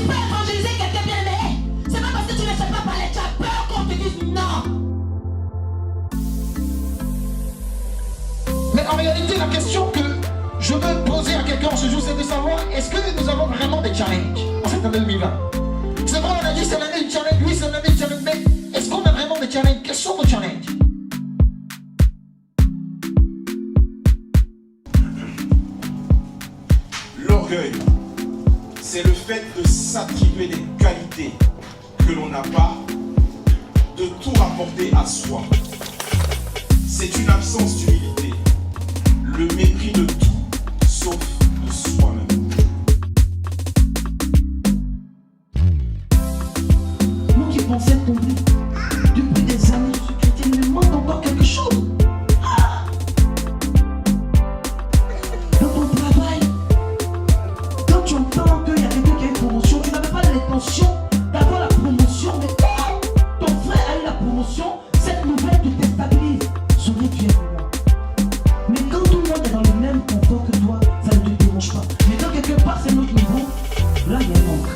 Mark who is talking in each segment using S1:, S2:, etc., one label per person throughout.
S1: peux évangéliser quelqu'un bien aimé. C'est pas parce que tu ne sais pas parler, tu as peur qu'on te dise non.
S2: Mais en réalité, la question que je veux poser à quelqu'un ce jour, c'est de savoir, est-ce que nous avons vraiment des challenges en cette année 2020? C'est vrai, on a dit c'est l'année du challenge, oui c'est l'année du challenge, mais est-ce qu'on a vraiment des challenges? Quels sont nos challenges?
S3: L'orgueil, c'est le fait de s'attribuer des qualités que l'on n'a pas, de tout rapporter à soi. C'est une absence d'humilité, le mépris de tout, sauf de soi-même.
S1: Nous qui pensons combler depuis des années, je suis chrétien, il me manque encore quelque chose. Dans ton travail, quand tu entends qu'il y a quelqu'un qui a une promotion, tu n'avais pas l'intention d'avoir la promotion, mais ton frère a eu la promotion, cette nouvelle te déstabilise. Souviens, tu es moi. Mais quand tout le monde est dans le même confort que toi, ça ne te dérange pas. Mais quand quelqu'un passe à un autre niveau, là il y a un manque.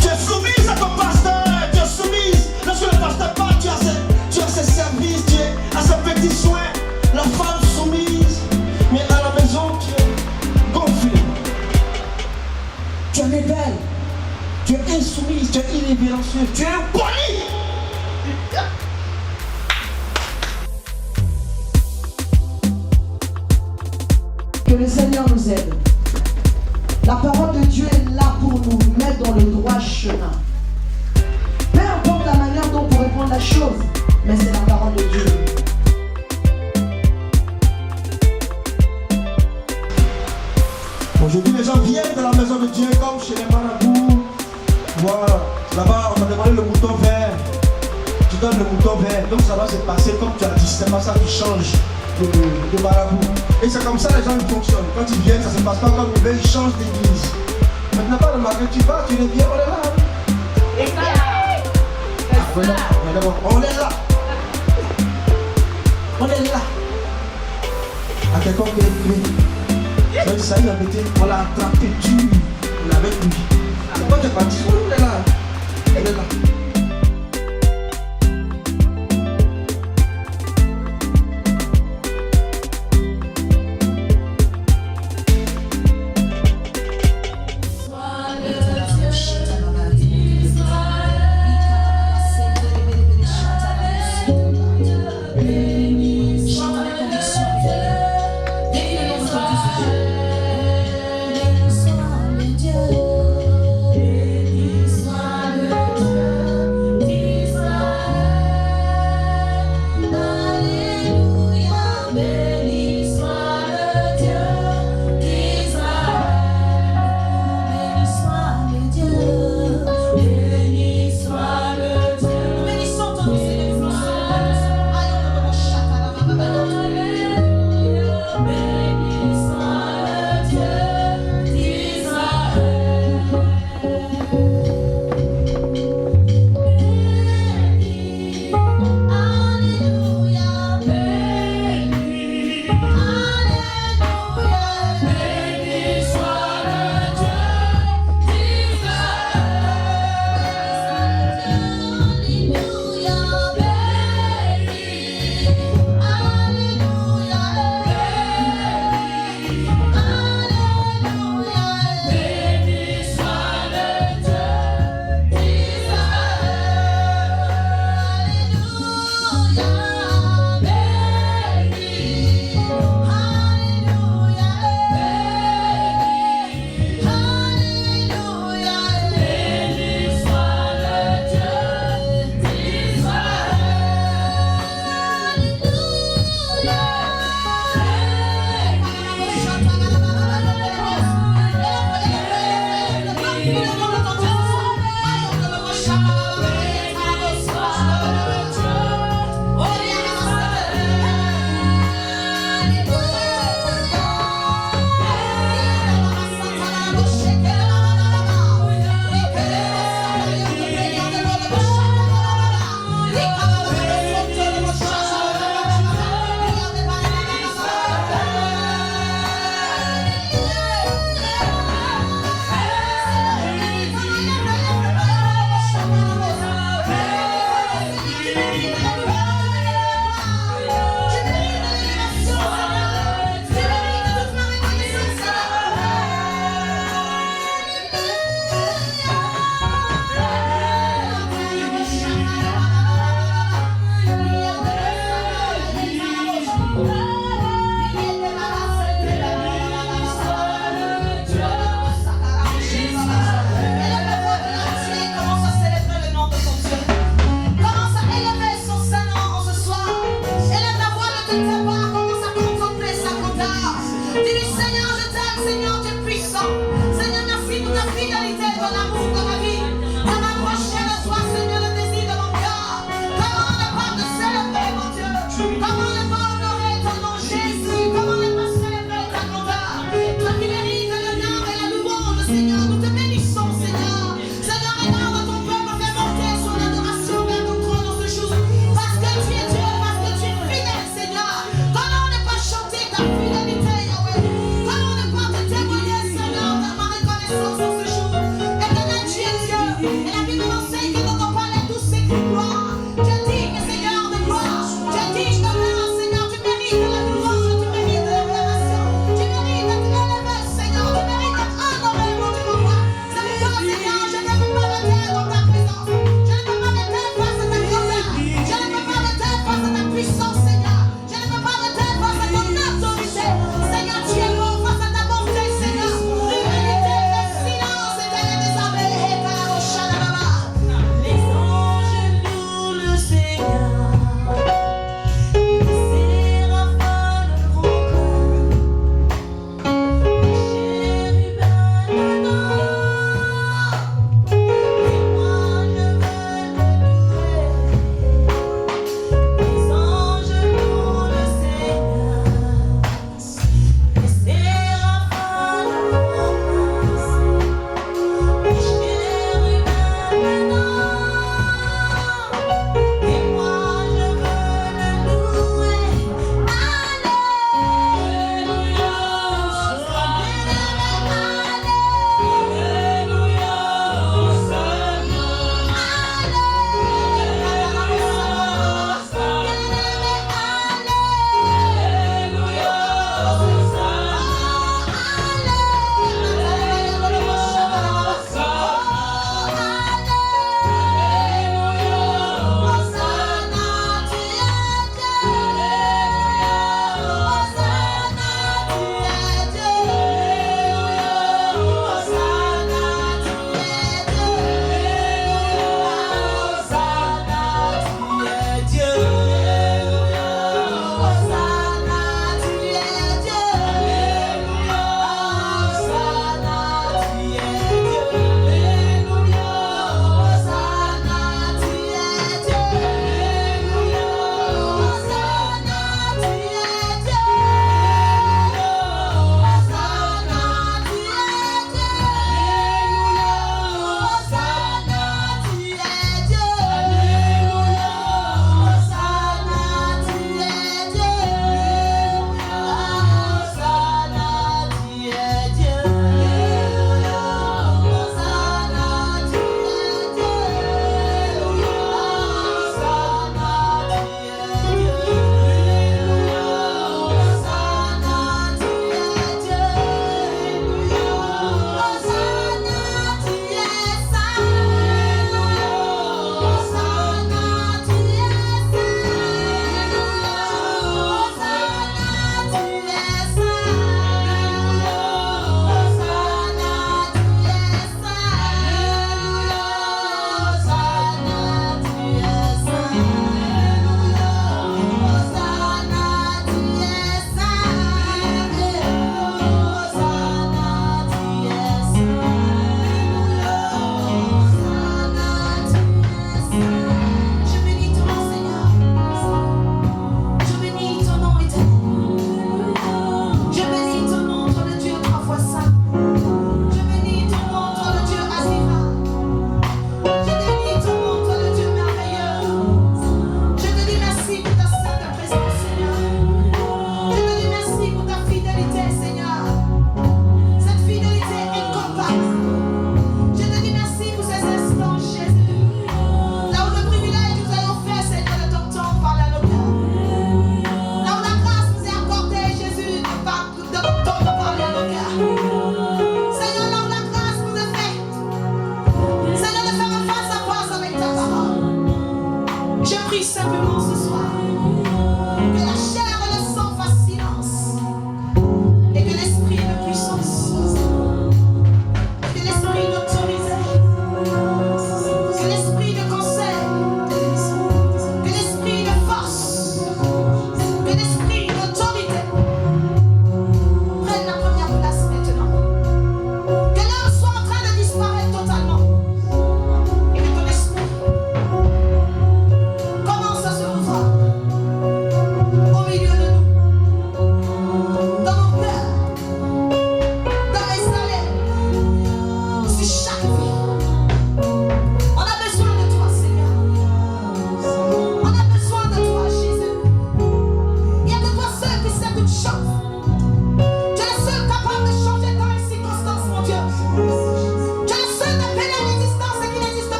S4: Tu es soumise à ton pasteur, tu es soumise. Lorsque le pasteur parle, tu as ses services, tu es à ses petits soins. La femme soumise, mais à la maison, tu es gonflée. Tu es rebelle, tu es insoumise, tu es irrévérencieux, tu es impoli.
S1: Que le Seigneur nous aide. La parole de Dieu est là pour nous mettre dans le droit chemin. Peu importe la manière dont on pourrait prendre la chose, mais c'est la parole de Dieu.
S4: Aujourd'hui, les gens viennent de la maison de Dieu comme chez les marabouts. Voilà, là-bas, on m'a demandé le mouton vert. Tu donnes le mouton vert, donc ça va se passer comme tu as dit. C'est pas ça qui change de marabout. Et c'est comme ça les gens ils fonctionnent. Quand ils viennent, ça se passe pas comme ils veulent, ils changent d'église. Maintenant, pas le matin, tu vas, tu reviens, on est là. On est là. On est là. À quelqu'un qui est clé. Donc ça y est, on l'a attrapé, on l'avait lui. Pourquoi tu es parti? On est là. Elle est là.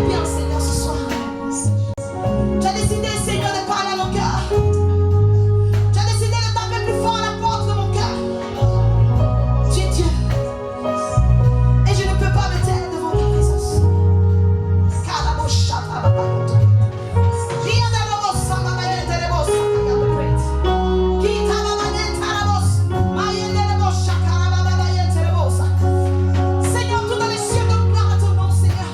S1: bien, Seigneur, ce soir. Tu as décidé, Seigneur, de parler à mon cœur. Tu as décidé de taper plus fort à la porte de mon cœur. Tu es Dieu. Et je ne peux pas me taire devant ta présence. Seigneur, tout dans les cieux, donne gloire à ton nom, Seigneur.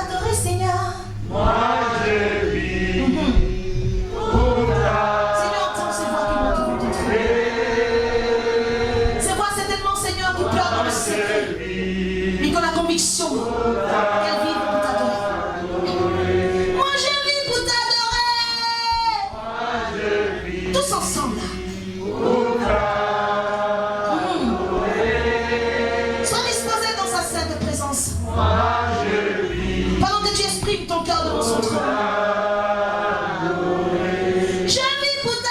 S1: t'adorer, Seigneur.
S5: Moi je vis pour ta
S1: Seigneur, entends ces voix qui montent au bout de toi. Ces voix, c'est tellement, Seigneur, qui pleurent dans le secret. Mais qu'on a conviction qu'elles vivent pour t'adorer. Moi, je vis pour t'adorer. Tous ensemble. Sois disposé dans sa sainte présence. Pendant que tu exprimes ton cœur devant son trône. Je vis pour t'adorer.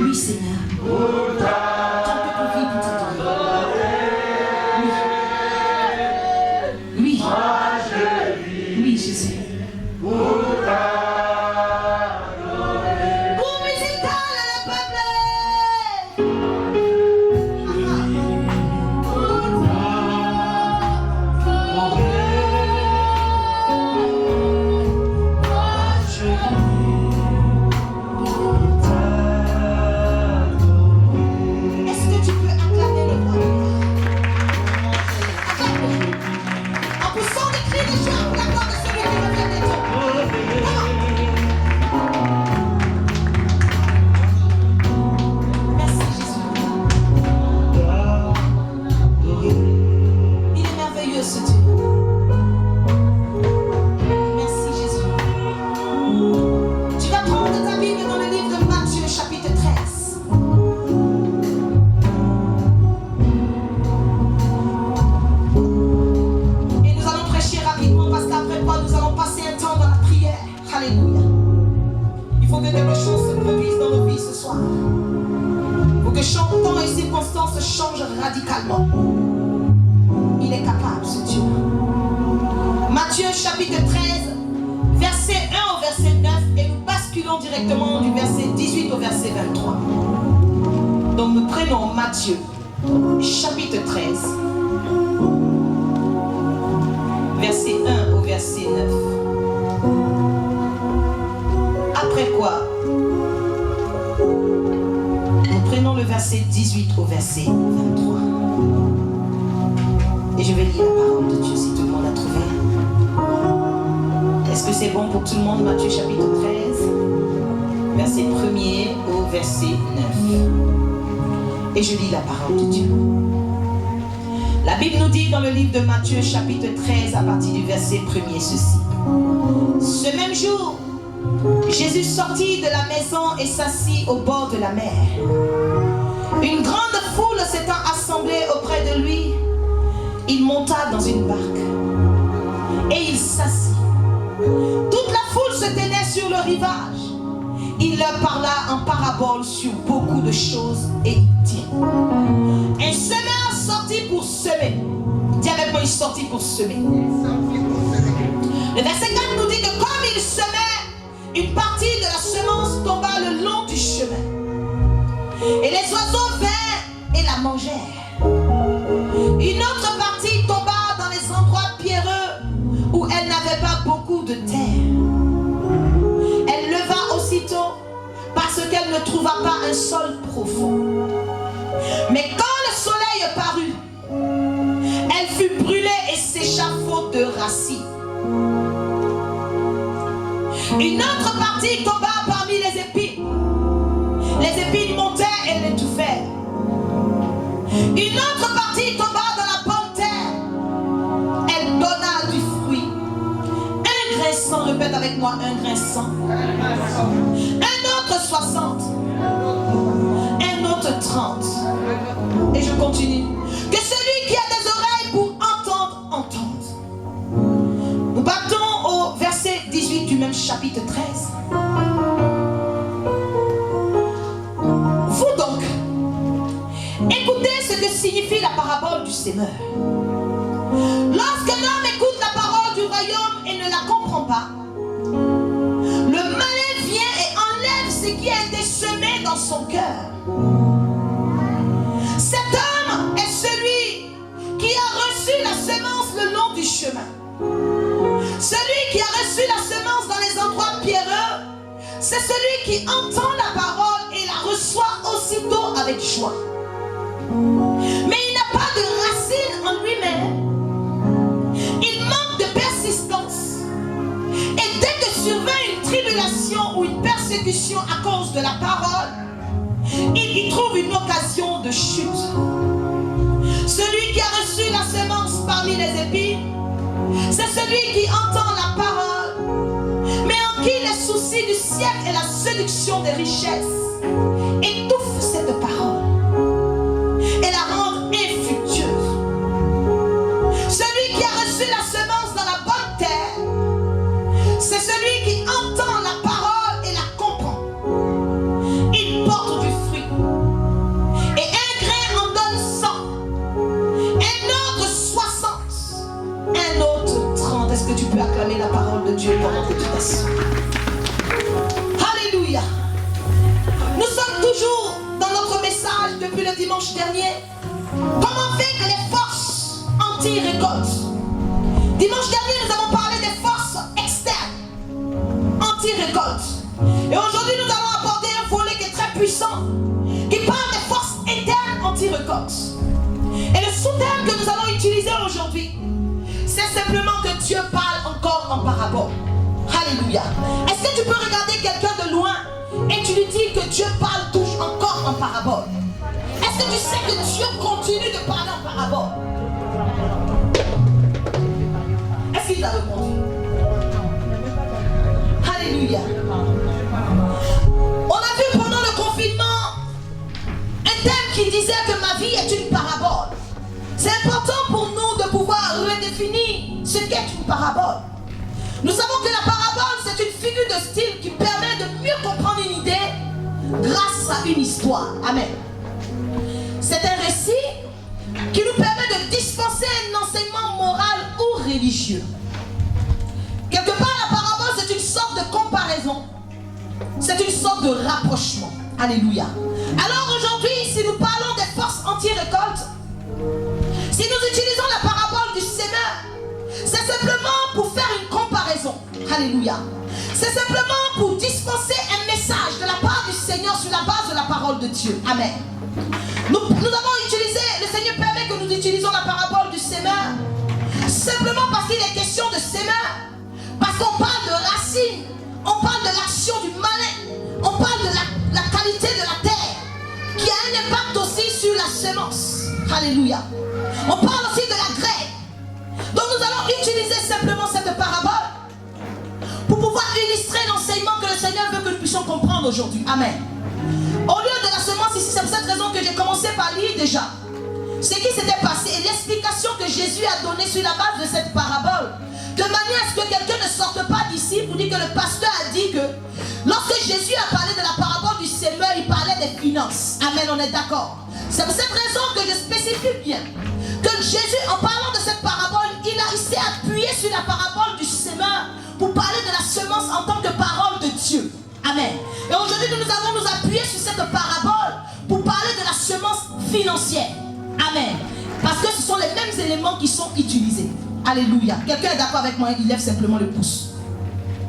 S1: Oui, Seigneur. Ton peuple vit pour t'adorer. Oui. Oui, Jésus. Pour musical le peuple. Est-ce que tu peux acclamer le roi? Acclame-le. En poussant des cris de joie pour la gloire de celui qui revient des tombes. Merci Jésus. Il est merveilleux ce Dieu. Merci Jésus. Tu vas prendre ta Bible dans le livre de Matthieu chapitre 13. Et nous allons prêcher rapidement parce qu'après quoi nous allons passer un temps dans la prière. Alléluia. Il faut que quelque chose se produise dans nos vies ce soir. Il faut que temps et circonstances changent radicalement. Il est capable ce Dieu. Matthieu chapitre 13, verset 1 au verset 9 et nous basculons directement du verset 18 au verset 23. Donc nous prenons Matthieu chapitre 13, verset 1 au verset 9. Après quoi, nous prenons le verset 18 au verset 23. Et je vais lire la parole de Dieu si tout le monde a trouvé. Est-ce que c'est bon pour tout le monde? Matthieu chapitre 13, verset 1er au verset 9. Et je lis la parole de Dieu. La Bible nous dit dans le livre de Matthieu chapitre 13 à partir du verset 1er ceci. Ce même jour, Jésus sortit de la maison et s'assit au bord de la mer. Une grande foule s'étant assemblée auprès de lui, il monta dans une barque et il s'assit. Toute la foule se tenait sur le rivage. Il leur parla en parabole sur beaucoup de choses et il dit: un semeur sortit pour semer. Dis avec moi, il sortit pour semer. Le verset 4 nous dit que comme il semait, une partie de la semence tomba le long du chemin. Et les oiseaux vinrent et la mangèrent. Une autre partie tomba dans les endroits pierreux où elle n'avait pas beaucoup de terre. Elle leva aussitôt parce qu'elle ne trouva pas un sol profond. Mais quand le soleil parut, elle fut brûlée et sécha faute de racines. Une autre partie tomba parmi les épines. Les épines montaient et l'étouffaient. Une autre partie tomba dans la bonne terre. Elle donna du fruit. Un grain 100, répète avec moi, un grain 100. Un autre 60. Un autre 30. Et je continue. Que celui qui a des oreilles pour entendre, entende. Nous partons au verset 18 du même chapitre 13. Vous donc, écoutez ce que signifie la parabole du semeur. Lorsqu'un homme écoute la parole du royaume et ne la comprend pas, le malin vient et enlève ce qui a été semé dans son cœur. Cet homme est celui qui a reçu la semence le long du chemin. Celui qui a reçu la semence dans les endroits pierreux, c'est celui qui entend la parole et la reçoit aussitôt avec joie. Mais il n'a pas de racine en lui-même condition à cause de la parole, il y trouve une occasion de chute. Celui qui a reçu la semence parmi les épines, c'est celui qui entend la parole, mais en qui les soucis du siècle et la séduction des richesses étouffent cette parole et la rendent infructueuse. Celui qui a reçu la semence dans la bonne terre, c'est celui qui entend la parole et la comprend. Il porte du fruit. Et un grain en donne 100, un autre 60, un autre 30. Est-ce que tu peux acclamer la parole de Dieu pendant que tu t'assois? Alléluia. Nous sommes toujours dans notre message depuis le dimanche dernier. Comment vaincre les forces anti-récolte? Dimanche dernier, nous avons parlé des forces externes anti-récolte. Et aujourd'hui, nous allons aborder un volet qui est très puissant, qui parle des forces internes anti-récolte. Et le sous-thème que nous allons utiliser aujourd'hui, c'est simplement que Dieu parle encore en parabole. Alléluia. Est-ce que tu peux regarder quelqu'un de loin et tu lui dis que Dieu parle toujours encore en parabole? Est-ce que tu sais que Dieu continue de parler en parabole? Est-ce qu'il t'a répondu? Alléluia. On a vu pendant le confinement un thème qui disait que ma vie est une parabole. C'est important pour nous de pouvoir redéfinir ce qu'est une parabole. Nous savons que la parabole, c'est une figure de style qui permet de mieux comprendre une idée grâce à une histoire. Amen. C'est un récit qui nous permet de dispenser un enseignement moral ou religieux. Quelque part, la parabole, c'est une sorte de comparaison. C'est une sorte de rapprochement. Alléluia. Alors aujourd'hui, si nous parlons des forces anti-récolte, si nous utilisons la parabole du semeur, c'est simplement pour faire une comparaison. Alléluia. C'est simplement pour dispenser un message de la part du Seigneur sur la base de la parole de Dieu. Amen. Nous avons utilisé, le Seigneur permet que nous utilisions la parabole du semeur, simplement parce qu'il est question de semeur, parce qu'on parle de racines, on parle de l'action du malin, on parle de la qualité de la terre, qui a un impact aussi sur la semence. Alléluia. On parle aussi de la graine. Donc nous allons utiliser simplement cette parabole pour pouvoir illustrer l'enseignement que le Seigneur veut que nous puissions comprendre aujourd'hui. Amen. Au lieu de la semence ici, c'est pour cette raison que j'ai commencé par lire déjà ce qui s'était passé et l'explication que Jésus a donnée sur la base de cette parabole, de manière à ce que quelqu'un ne sorte pas d'ici pour dire que le pasteur a dit que lorsque Jésus a parlé de la parabole du semeur, il parlait des finances. Amen, on est d'accord. C'est pour cette raison que je spécifie bien que Jésus, en parlant de cette parabole, il s'est appuyé sur la parabole du semeur pour parler de la semence en tant que parole de Dieu. Amen. Et aujourd'hui, nous allons nous appuyer sur cette parabole pour parler de la semence financière. Amen. Parce que ce sont les mêmes éléments qui sont utilisés. Alléluia. Quelqu'un est d'accord avec moi? Il lève simplement le pouce.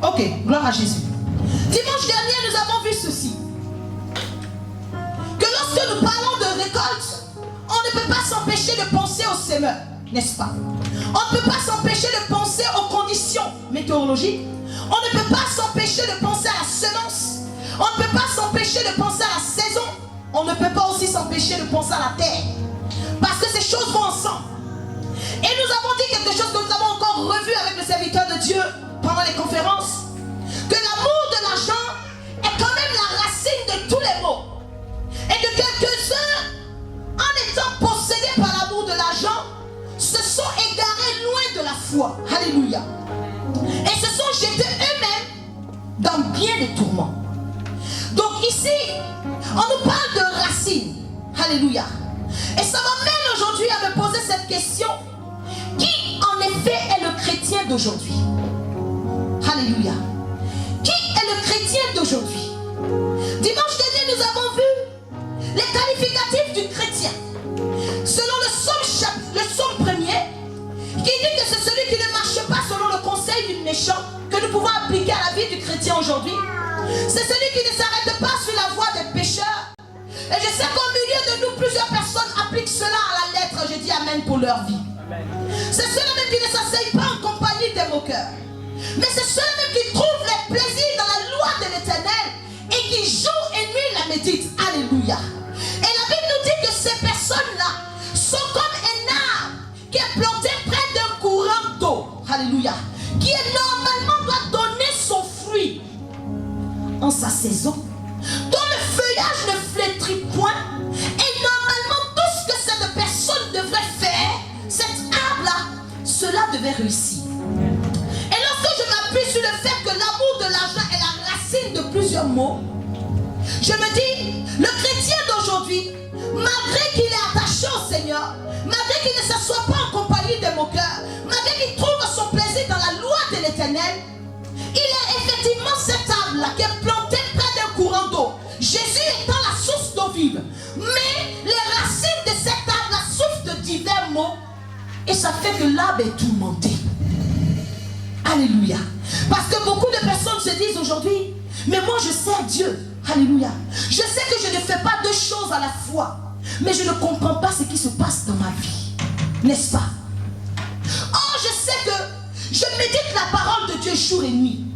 S1: Ok, gloire à Jésus. Dimanche dernier, nous avons vu ceci. Que lorsque nous parlons de récolte, on ne peut pas s'empêcher de penser au semeur, n'est-ce pas? On ne peut pas s'empêcher de penser aux conditions météorologiques. On ne peut pas s'empêcher de penser à la semence. On ne peut pas s'empêcher de penser à la saison. On ne peut pas aussi s'empêcher de penser à la terre. Parce que ces choses vont ensemble. Et nous avons dit quelque chose que nous avons encore revu avec le serviteur de Dieu pendant les conférences. Que l'amour de l'argent est quand même la racine de tous les maux. Et que quelques-uns, en étant possédés par l'amour de l'argent, se sont égarés loin de la foi. Alléluia. Et se sont jetés eux-mêmes dans bien des tourments. Donc ici, on nous parle de racines. Alléluia. Et ça m'amène aujourd'hui à me poser cette question. Qui en effet est le chrétien d'aujourd'hui? Alléluia. Qui est le chrétien d'aujourd'hui? Dimanche dernier, nous avons vu les qualificatifs du chrétien. Selon le psaume 1er, qui dit que c'est celui qui ne marche pas selon le conseil du méchant, que nous pouvons appliquer à la vie du chrétien aujourd'hui. C'est celui qui ne s'arrête pas sur la voie des pécheurs. Et je sais qu'au milieu de nous, plusieurs personnes appliquent cela à la lettre. Je dis amen pour leur vie. C'est ceux-là même qui ne s'asseyent pas en compagnie des moqueurs. Mais c'est ceux-là même qui trouvent les plaisirs dans la loi de l'Éternel et jour et nuit la méditent. Alléluia. Et la Bible nous dit que ces personnes-là sont comme un arbre qui est planté près d'un courant d'eau. Alléluia. Qui est normalement doit donner son fruit en sa saison, dont le feuillage ne flétrit point. Et normalement, tout ce que cette personne devrait faire, cet arbre-là, cela devait réussir. Et lorsque je m'appuie sur le fait que l'amour de l'argent est la racine de plusieurs maux, je me dis, le chrétien d'aujourd'hui, malgré qu'il est attaché au Seigneur, malgré qu'il ne s'assoit pas en compagnie de mon cœur, malgré qu'il trouve son plaisir dans la loi de l'Éternel, il est effectivement cet arbre-là qui est planté près d'un courant d'eau. Jésus étant la source d'eau vive. Mais les racines de cet arbre-là souffrent de divers maux. Et ça fait que l'arbre est tourmenté. Alléluia. Parce que beaucoup de personnes se disent aujourd'hui, mais moi je sers Dieu. Alléluia. Je sais que je ne fais pas deux choses à la fois, mais je ne comprends pas ce qui se passe dans ma vie. N'est-ce pas? Oh, je sais que je médite la parole de Dieu jour et nuit.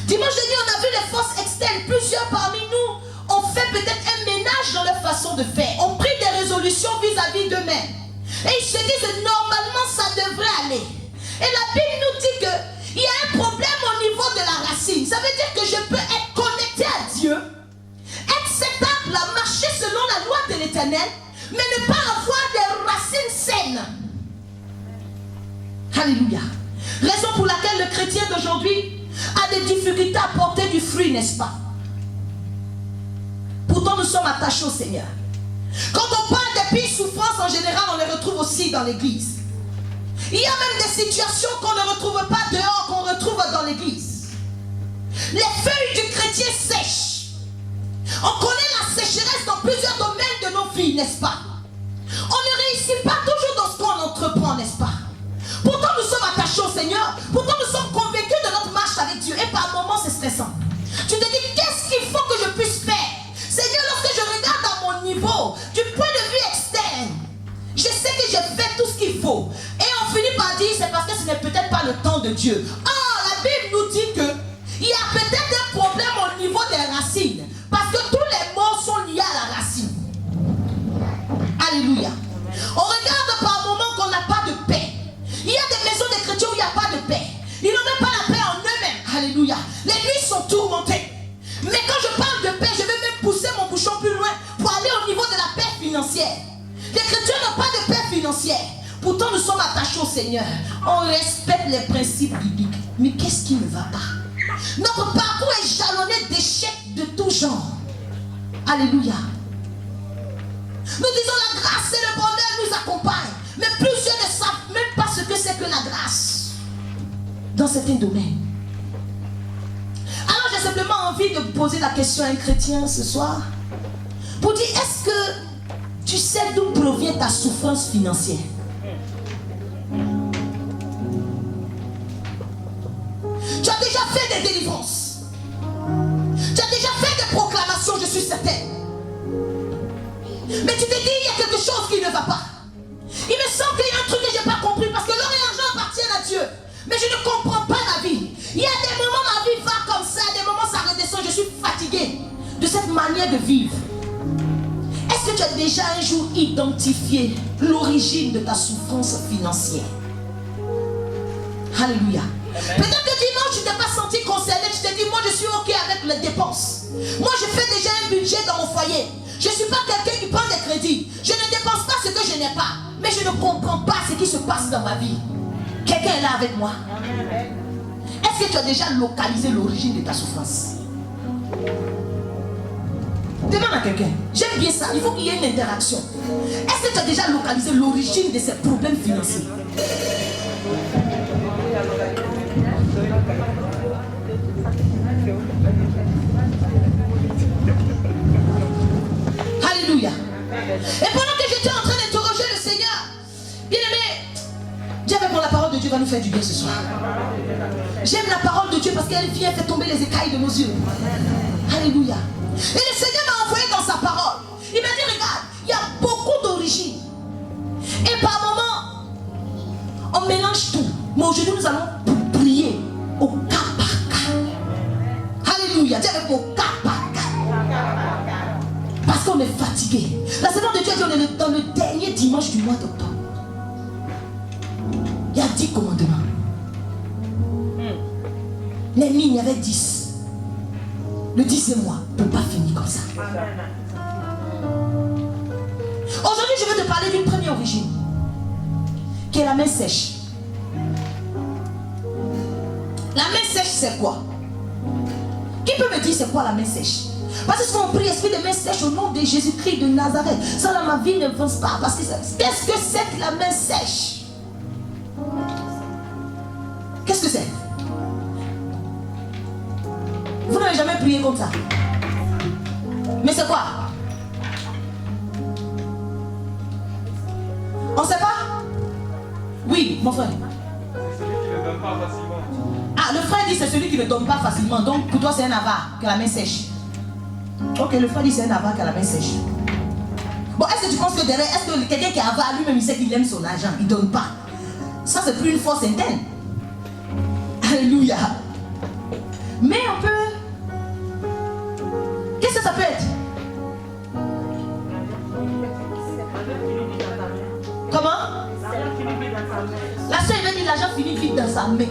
S1: Dimanche dernier, on a vu les forces externes. Plusieurs parmi nous ont fait peut-être un ménage dans leur façon de faire. Ont pris des résolutions vis-à-vis d'eux-mêmes. Et ils se disent, normalement, ça devrait aller. Et la Bible nous dit qu'il y a un problème au niveau de la racine. Ça veut dire que je peux être connecté à Dieu, être cet arbre-là, marcher selon la loi de l'Éternel, mais ne pas avoir des racines saines. Alléluia. Raison pour laquelle le chrétien d'aujourd'hui a des difficultés à porter du fruit, n'est-ce pas? Pourtant, nous sommes attachés au Seigneur. Quand on parle des pires souffrances, en général, on les retrouve aussi dans l'église. Il y a même des situations qu'on ne retrouve pas dehors, qu'on retrouve dans l'église. Les feuilles du chrétien sèchent. On connaît la sécheresse dans plusieurs domaines de nos vies, n'est-ce pas? On ne réussit pas toujours dans ce qu'on entreprend, n'est-ce pas? Pourtant, nous sommes attachés au Seigneur. Pourtant, nous sommes convaincus de notre marche avec Dieu. Et par moments, c'est stressant. Tu te dis, qu'est-ce qu'il faut que je puisse faire? Seigneur, lorsque je regarde à mon niveau, du point de vue externe, je sais que j'ai fait tout ce qu'il faut. Et on finit par dire, c'est parce que ce n'est peut-être pas le temps de Dieu. Or, la Bible nous dit qu'il y a peut-être un problème au niveau des racines. Parce que tous les mots sont liés à la racine. Alléluia. On regarde par moments qu'on n'a pas de paix. Il y a des maisons de chrétiens où il n'y a pas de paix. Ils n'ont même pas la paix en eux-mêmes. Alléluia. Les nuits sont tourmentées. Mais quand je parle de paix, je vais même pousser mon bouchon plus loin pour aller au niveau de la paix financière. Les chrétiens n'ont pas de paix financière. Pourtant, nous sommes attachés au Seigneur. On respecte les principes bibliques. Mais qu'est-ce qui ne va pas? Notre parcours est jalonné d'échecs de tout genre. Alléluia. Nous disons la grâce et le bonheur nous accompagnent. Mais plusieurs ne savent même pas ce que c'est que la grâce dans certains domaines. Alors j'ai simplement envie de poser la question à un chrétien ce soir pour dire, est-ce que tu sais d'où provient ta souffrance financière? Tu as déjà fait des délivrances. Tu as déjà fait des proclamations, je suis certaine. Mais tu te dis, il y a quelque chose qui ne va pas. Il me semble qu'il y a un truc que je n'ai pas compris, parce que l'or et l'argent appartiennent à Dieu. Mais je ne comprends pas ma vie. Il y a des moments, ma vie va comme ça, des moments, ça redescend. Je suis fatigué de cette manière de vivre. Est-ce que tu as déjà un jour identifié l'origine de ta souffrance financière? Alléluia. Peut-être que dimanche, tu ne t'es pas senti concerné. Tu t'es dit, moi je suis ok avec les dépenses. Moi je fais déjà un budget dans mon foyer. Je ne suis pas quelqu'un qui prend des crédits. Je ne dépense pas ce que je n'ai pas. Mais je ne comprends pas ce qui se passe dans ma vie. Quelqu'un est là avec moi? Est-ce que tu as déjà localisé l'origine de ta souffrance? Demande à quelqu'un. J'aime bien ça. Il faut qu'il y ait une interaction. Est-ce que tu as déjà localisé l'origine de ces problèmes financiers? Alléluia. Et pendant que j'étais en train d'interroger le Seigneur, bien aimé, Dieu avec moi, la parole de Dieu va nous faire du bien ce soir. J'aime la parole de Dieu parce qu'elle vient faire tomber les écailles de nos yeux. Alléluia. Et le Seigneur m'a envoyé dans sa parole. Il m'a dit, regarde, il y a beaucoup d'origines. Et par moments, on mélange tout. Mais aujourd'hui, nous allons prier au cas par cas. Alléluia. Dis avec moi, au cas par cas. est fatigué. La semaine de Dieu dit on est dans le dernier dimanche du mois d'octobre. Il y a 10 commandements. Les mines, il y avait 10. Le 10e mois ne peut pas finir comme ça. Aujourd'hui, je vais te parler d'une première origine, qui est la main sèche. La main sèche, c'est quoi? Qui peut me dire c'est quoi la main sèche? Parce que si on prie, esprit de main sèche au nom de Jésus-Christ de Nazareth, ça dans ma vie ne avance pas. Parce que qu'est-ce que c'est que la main sèche? Qu'est-ce que c'est? Vous n'avez jamais prié comme ça. Mais c'est quoi? On ne sait pas? Oui, mon frère.
S5: C'est celui qui ne donne pas facilement.
S1: Ah, le frère dit c'est celui qui ne donne pas facilement. Donc pour toi c'est un avare que la main sèche. Ok, le frère dit c'est un avare que la main sèche. Bon, est-ce que tu penses que derrière, est-ce que quelqu'un qui est avare lui-même il sait qu'il aime son argent, il ne donne pas? Ça c'est plus une force interne. Alléluia. Mais on peut. Qu'est-ce que ça peut être? Comment? La soeur elle dit l'argent finit vite dans sa main.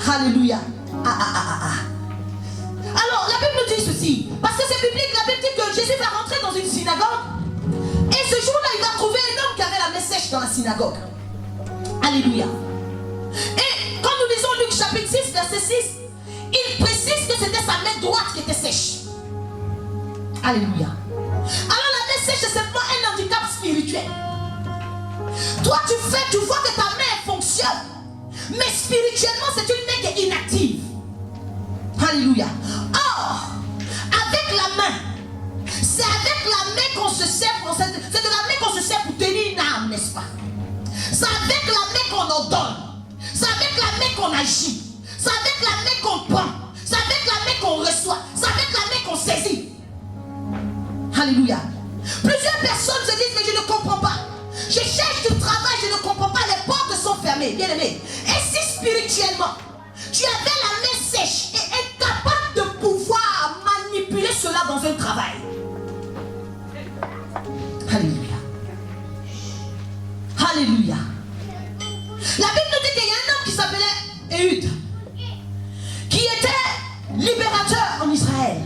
S1: Alléluia. Alors la Bible nous dit ceci. Parce que c'est biblique, la Bible dit que Jésus va rentrer dans une synagogue. Et ce jour-là, il va trouver un homme qui avait la main sèche dans la synagogue. Alléluia. Et quand nous lisons Luc chapitre 6, verset 6, il précise que c'était sa main droite qui était sèche. Alléluia. Alors la main sèche, c'est simplement un handicap spirituel. Toi tu vois que ta main fonctionne, mais spirituellement c'est une main qui est inactive. Alléluia. Or, avec la main, c'est avec la main qu'on se sert, c'est de la main qu'on se sert pour tenir une arme, n'est-ce pas? C'est avec la main qu'on ordonne, c'est avec la main qu'on agit, c'est avec la main qu'on prend, c'est avec la main qu'on reçoit, c'est avec la main qu'on saisit. Alléluia. Plusieurs personnes se disent mais je ne comprends pas. Je cherche du travail, je ne comprends pas, les portes sont fermées, bien aimé. Et si spirituellement, tu avais la main sèche et incapable de pouvoir manipuler cela dans un travail. Alléluia. Alléluia. La Bible nous dit qu'il y a un homme qui s'appelait Éhud, qui était libérateur en Israël.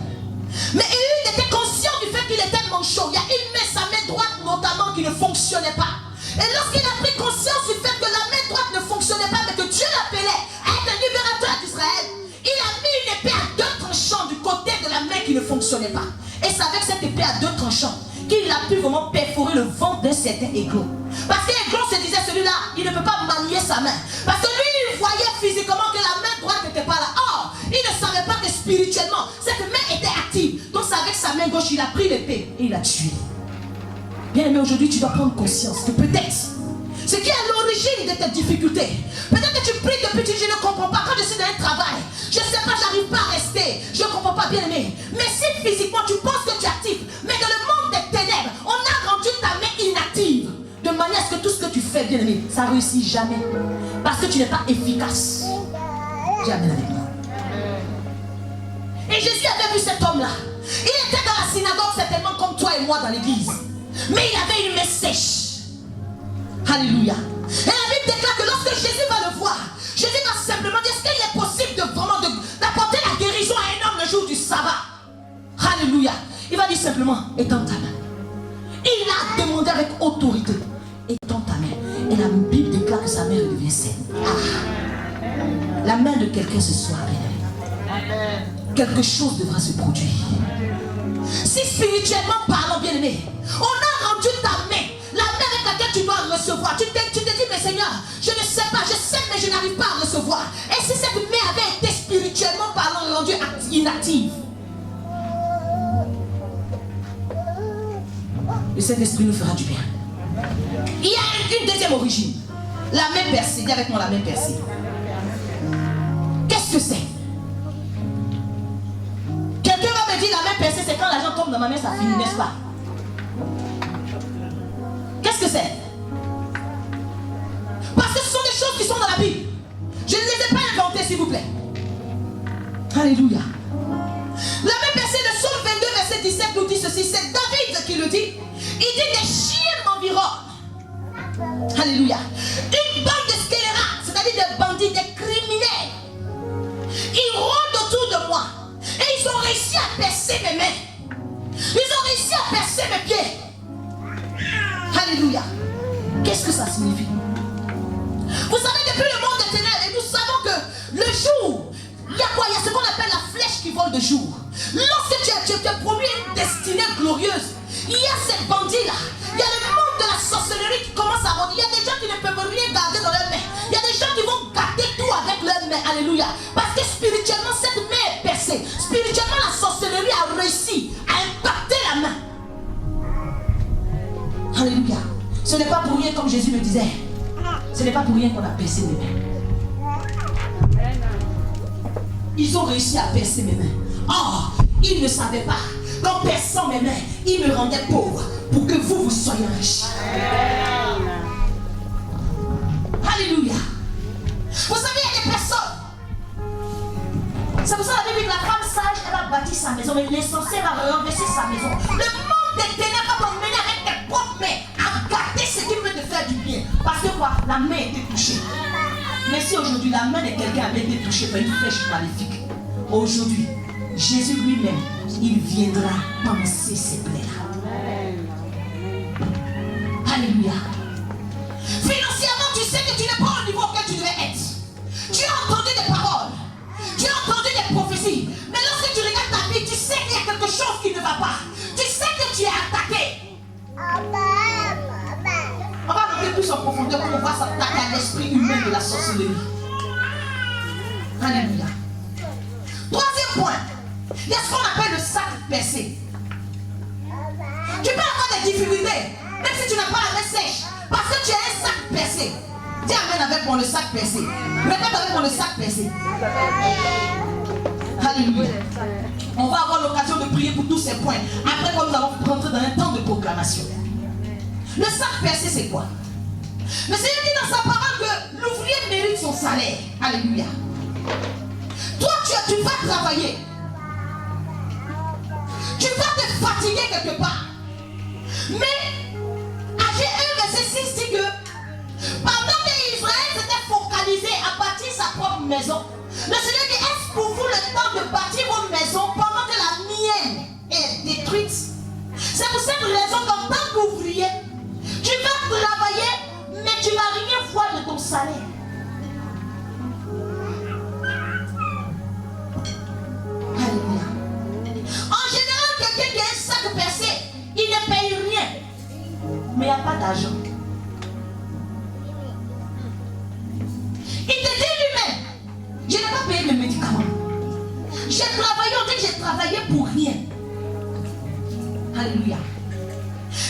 S1: Mais Éhud était conscient du fait qu'il était manchot. Il y a une main, sa main droite notamment, qui ne fonctionnait pas. Et lorsqu'il a pris conscience du fait que la main droite ne fonctionnait pas, mais que Dieu l'appelait à être un libérateur d'Israël, il a mis une épée à 2 tranchants du côté de la main qui ne fonctionnait pas. Et c'est avec cette épée à 2 tranchants qu'il a pu vraiment perforer le ventre d'un certain Églon. Parce que Églon se disait, celui-là, il ne peut pas manier sa main. Parce que lui, il voyait physiquement que la main droite n'était pas là. Or, il ne savait pas que spirituellement, cette main était active. Donc c'est avec sa main gauche, il a pris l'épée et il l'a tué. Bien aimé, aujourd'hui, tu dois prendre conscience que peut-être, ce qui est à l'origine de tes difficultés, peut-être que tu pries depuis tu dis, je ne comprends pas, quand je suis dans un travail, je ne sais pas, j'arrive pas à rester, je ne comprends pas, bien aimé. Mais si physiquement tu penses que tu es actif, mais dans le monde des ténèbres, on a rendu ta main inactive, de manière à ce que tout ce que tu fais, bien aimé, ça ne réussit jamais. Parce que tu n'es pas efficace. Jamais avec moi. Et Jésus avait vu cet homme-là. Il était dans la synagogue certainement comme toi et moi dans l'église. Mais il avait une main sèche. Alléluia. Et la Bible déclare que lorsque Jésus va le voir, Jésus va simplement dire, est-ce qu'il est possible d'apporter la guérison à un homme le jour du sabbat? Alléluia. Il va dire simplement, étends ta main. Il a demandé avec autorité, étends ta main. Et la Bible déclare que sa main devient saine. La main de quelqu'un ce soir, quelque chose devra se produire. Si spirituellement parlant, bien aimé, on a rendu ta main, la main avec laquelle tu dois recevoir. Tu te dis, mais Seigneur, je ne sais pas, je sais, mais je n'arrive pas à recevoir. Et si cette main avait été spirituellement parlant rendue inactive, le Saint-Esprit nous fera du bien. Il y a une deuxième origine. La main percée. Dis avec moi la main percée. Qu'est-ce que c'est? Quelqu'un va me dire la main percée, c'est quand l'argent tombe dans ma main, ça finit, n'est-ce pas? Qu'est-ce que c'est? Parce que ce sont des choses qui sont dans la Bible. Je ne les ai pas inventées, s'il vous plaît. Alléluia. La main percée de Psaume 22, verset 17 nous dit ceci. C'est David qui le Il dit des chiens m'environnent. Alléluia. Une bande de scélérats, c'est-à-dire des bandits, des criminels. Ils rôdent autour de moi. Et ils ont réussi à percer mes mains. Ils ont réussi à percer mes pieds. Alléluia. Qu'est-ce que ça signifie? Vous savez, depuis le monde des ténèbres, et nous savons que le jour, il y a quoi? Il y a ce qu'on appelle la flèche qui vole de jour. Lorsque tu te promis une destinée glorieuse, il y a ces bandits-là. Il y a le monde de la sorcellerie qui commence à rôder. Il y a des gens qui ne peuvent rien garder dans leurs mains. Il y a des gens qui vont garder tout avec leurs mains. Alléluia. Parce que spirituellement, cette main est percée. Spirituellement, la sorcellerie a réussi à impacter la main. Alléluia. Ce n'est pas pour rien, comme Jésus le disait. Ce n'est pas pour rien qu'on a percé mes mains. Ils ont réussi à percer mes mains. Or, ils ne savaient pas qu'en perçant mes mains, ils me rendaient pauvre pour que vous soyez riches. Alléluia. Vous savez, il y a des personnes. C'est pour ça que la Bible dit que la femme sage, elle va bâtir sa maison, mais l'insensé va renverser sa maison. Le monde des ténèbres va t'emmener avec tes propres mains à garder ce qui peut te faire du bien. Parce que quoi? La main était touchée. Mais si aujourd'hui la main de quelqu'un avait été touchée par une flèche maléfique, aujourd'hui, Jésus lui-même, il viendra panser ces plaies-là. Alléluia. Financièrement, tu sais que tu n'es pas au niveau auquel tu devais être. Tu as entendu des paroles. Tu as entendu des prophéties. Mais lorsque tu regardes ta vie, tu sais qu'il y a quelque chose qui ne va pas. Tu sais que tu es attaqué. On va rentrer plus en profondeur pour voir s'attaquer à l'esprit humain de la sorcellerie. Alléluia. Troisième point. Il y a ce qu'on appelle le sac percé. Tu peux avoir des difficultés, même si tu n'as pas la main sèche, parce que tu as un sac percé. Dis amen avec moi, le sac percé. Répète avec moi, le sac percé. Alléluia. On va avoir l'occasion de prier pour tous ces points. Après, quand nous allons rentrer dans un temps de proclamation. Le sac percé, c'est quoi? Le Seigneur dit dans sa parole que l'ouvrier mérite son salaire. Alléluia. Toi, tu vas travailler. Tu vas te fatiguer quelque part. Mais, Agé 1, verset 6 dit que pendant que Israël s'était focalisé à bâtir sa propre maison, le Seigneur dit, est-ce pour vous le temps de bâtir votre maison pendant que la mienne est détruite? C'est pour cette raison qu'en tant qu'ouvrier, tu vas travailler, mais tu ne vas rien voir de ton salaire. Alléluia. En général, quelqu'un qui a un sac percé, il ne paye rien. Mais il n'y a pas d'argent. Il te dit lui-même, je n'ai pas payé le médicament. J'ai travaillé, on dit que j'ai travaillé pour rien. Alléluia.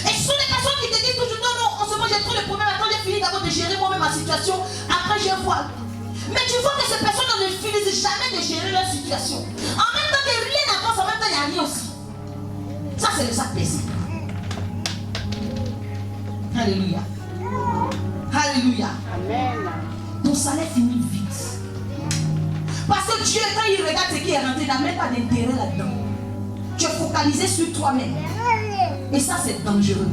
S1: Et ce sont des personnes qui te disent toujours, non, en ce moment j'ai trop de problèmes, attends, j'ai fini d'abord de gérer moi-même ma situation, après je vois. Mais tu vois que ces personnes ne finissent jamais de gérer leur situation. En même temps que rien n'avance, en même temps il y a rien aussi. Ça c'est le sac percé. Alléluia. Alléluia.
S6: Amen.
S1: Ton salaire finit vite. Parce que Dieu, quand il regarde ce qui est rentré, il n'a même pas d'intérêt là-dedans. Tu es focalisé sur toi-même. Et ça, c'est dangereux.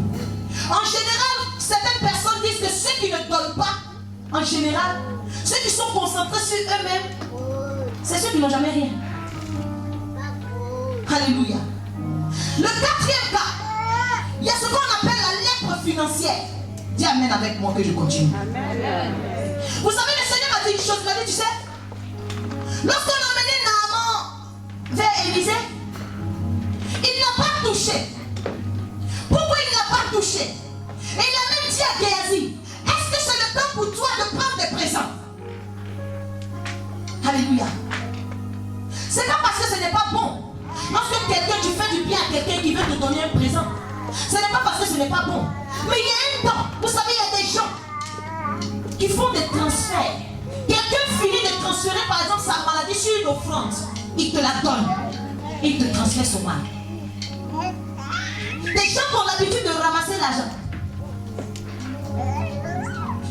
S1: En général, certaines personnes disent que ceux qui ne donnent pas, en général, ceux qui sont concentrés sur eux-mêmes, c'est ceux qui n'ont jamais rien. Alléluia. Le quatrième cas, il y a ce qu'on appelle la lèpre financière. Dis amen avec moi que je continue.
S6: Amen.
S1: Vous savez, le Seigneur m'a dit une chose, il m'a dit, tu sais, lorsqu'on a emmené Naaman vers Élisée, il n'a pas touché. Pourquoi il n'a pas touché? Et il a même dit à Géasi, est-ce que c'est le temps pour toi de prendre des présents? Alléluia. C'est pas parce que ce n'est pas bon. Lorsque quelqu'un, tu fais du bien à quelqu'un qui veut te donner un présent, ce n'est pas parce que ce n'est pas bon. Mais il y a un temps, vous savez, il y a des gens qui font des transferts. Quelqu'un finit de transférer par exemple sa maladie sur une offrande. Il te la donne. Il te transfère son mal. Des gens qui ont l'habitude de ramasser l'argent.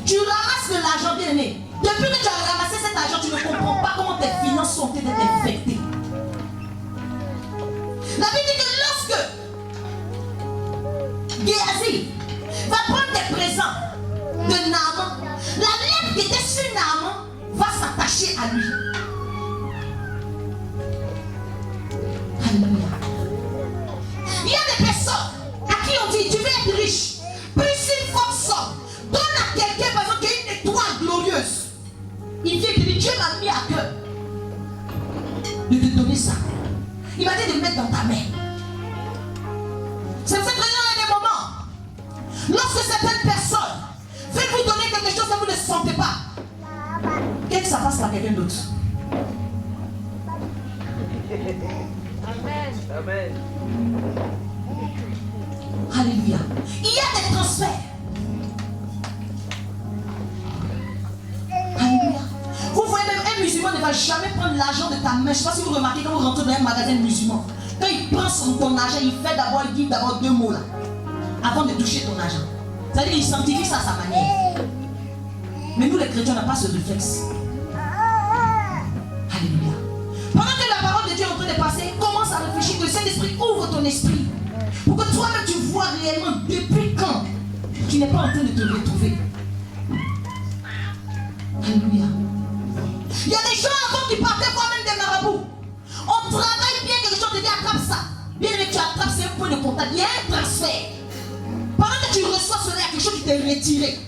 S1: Tu ramasses de l'argent, bien aimé. Depuis que tu as ramassé cet argent, tu ne comprends pas comment tes finances sont infectées. La Bible dit que lorsque Géasi attachés à lui. Alléluia. Il y a des personnes à qui on dit tu veux être riche. Plus une forte somme. Donne à quelqu'un par exemple qui a une étoile glorieuse. Il vient et te dit Dieu m'a mis à cœur de te donner ça. Il m'a dit de le mettre dans ta main. C'est pour cette raison il y a des moments. Lorsque certaines personnes veulent vous donner quelque chose que vous ne sentez pas, que ça passe par quelqu'un d'autre.
S5: Amen. Amen.
S1: Alléluia. Il y a des transferts. Alléluia. Vous voyez même un musulman ne va jamais prendre l'argent de ta main. Je ne sais pas si vous remarquez quand vous rentrez dans un magasin musulman. Quand il prend ton argent, il fait d'abord, il dit d'abord 2 mots là. Avant de toucher ton argent. C'est-à-dire qu'il sanctifie ça à sa manière. Mais nous les chrétiens, on n'a pas ce réflexe. Alléluia. Pendant que la parole de Dieu est en train de passer, commence à réfléchir, que le Saint-Esprit ouvre ton esprit. Pour que toi-même tu vois réellement depuis quand tu n'es pas en train de te retrouver. Alléluia. Il y a des gens avant qui partaient voir même des marabouts. On travaille bien quelque chose, te dit attrape ça. Bien aimé, tu attrapes, c'est un point de contact. Il y a un transfert. Pendant que tu reçois cela, il y a quelque chose qui t'est retiré.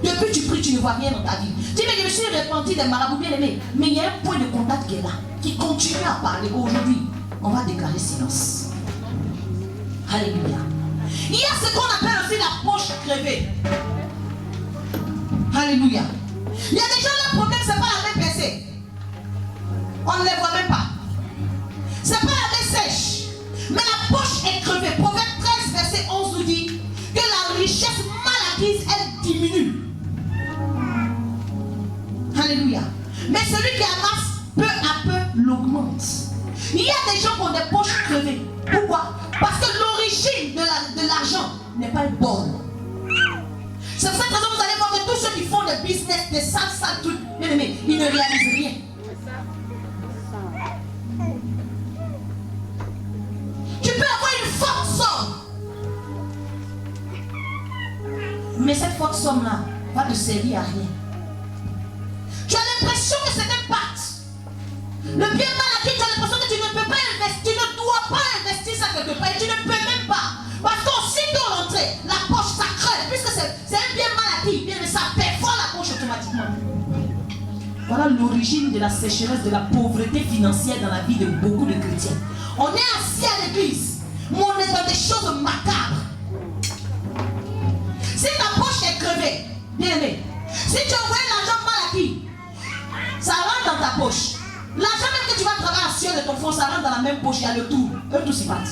S1: Depuis tu pries, tu ne vois rien dans ta vie. Tu dis, mais je me suis repenti des marabouts, bien aimé. Mais il y a un point de contact qui est là, qui continue à parler. Aujourd'hui, on va déclarer silence. Alléluia. Il y a ce qu'on appelle aussi la poche crevée. Alléluia. Il y a des gens, leur problème, c'est pas la main percée. On ne les voit même pas. C'est pas la main sèche. Mais la poche est crevée. Proverbe 13, verset 11 nous dit que la richesse mal acquise, elle diminue. Alléluia. Mais celui qui amasse, peu à peu, l'augmente. Il y a des gens qui ont des poches crevées. Pourquoi? Parce que l'origine de l'argent n'est pas une bonne. C'est pour cette raison que vous allez voir que tous ceux qui font des business, des sales trucs, bien aimés, ils ne réalisent rien. Tu peux avoir une forte somme. Mais cette forte somme-là va te servir à rien. Tu as l'impression que c'est un pacte. Le bien mal acquis, tu as l'impression que tu ne peux pas investir, tu ne dois pas investir ça quelque part, et tu ne peux même pas. Parce qu'aussitôt rentré, la poche ça crève, puisque c'est un bien mal acquis, bien, mais ça perfore la poche automatiquement. Voilà l'origine de la sécheresse, de la pauvreté financière dans la vie de beaucoup de chrétiens. On est assis à l'église, mais on est dans des choses macabres. Si ta poche est crevée, bien aimé, si tu envoies l'argent mal acquis, ça rentre dans ta poche. L'argent même que tu vas travailler en ciel de ton fonds, ça rentre dans la même poche, il y a le tout. Eux tous y partent.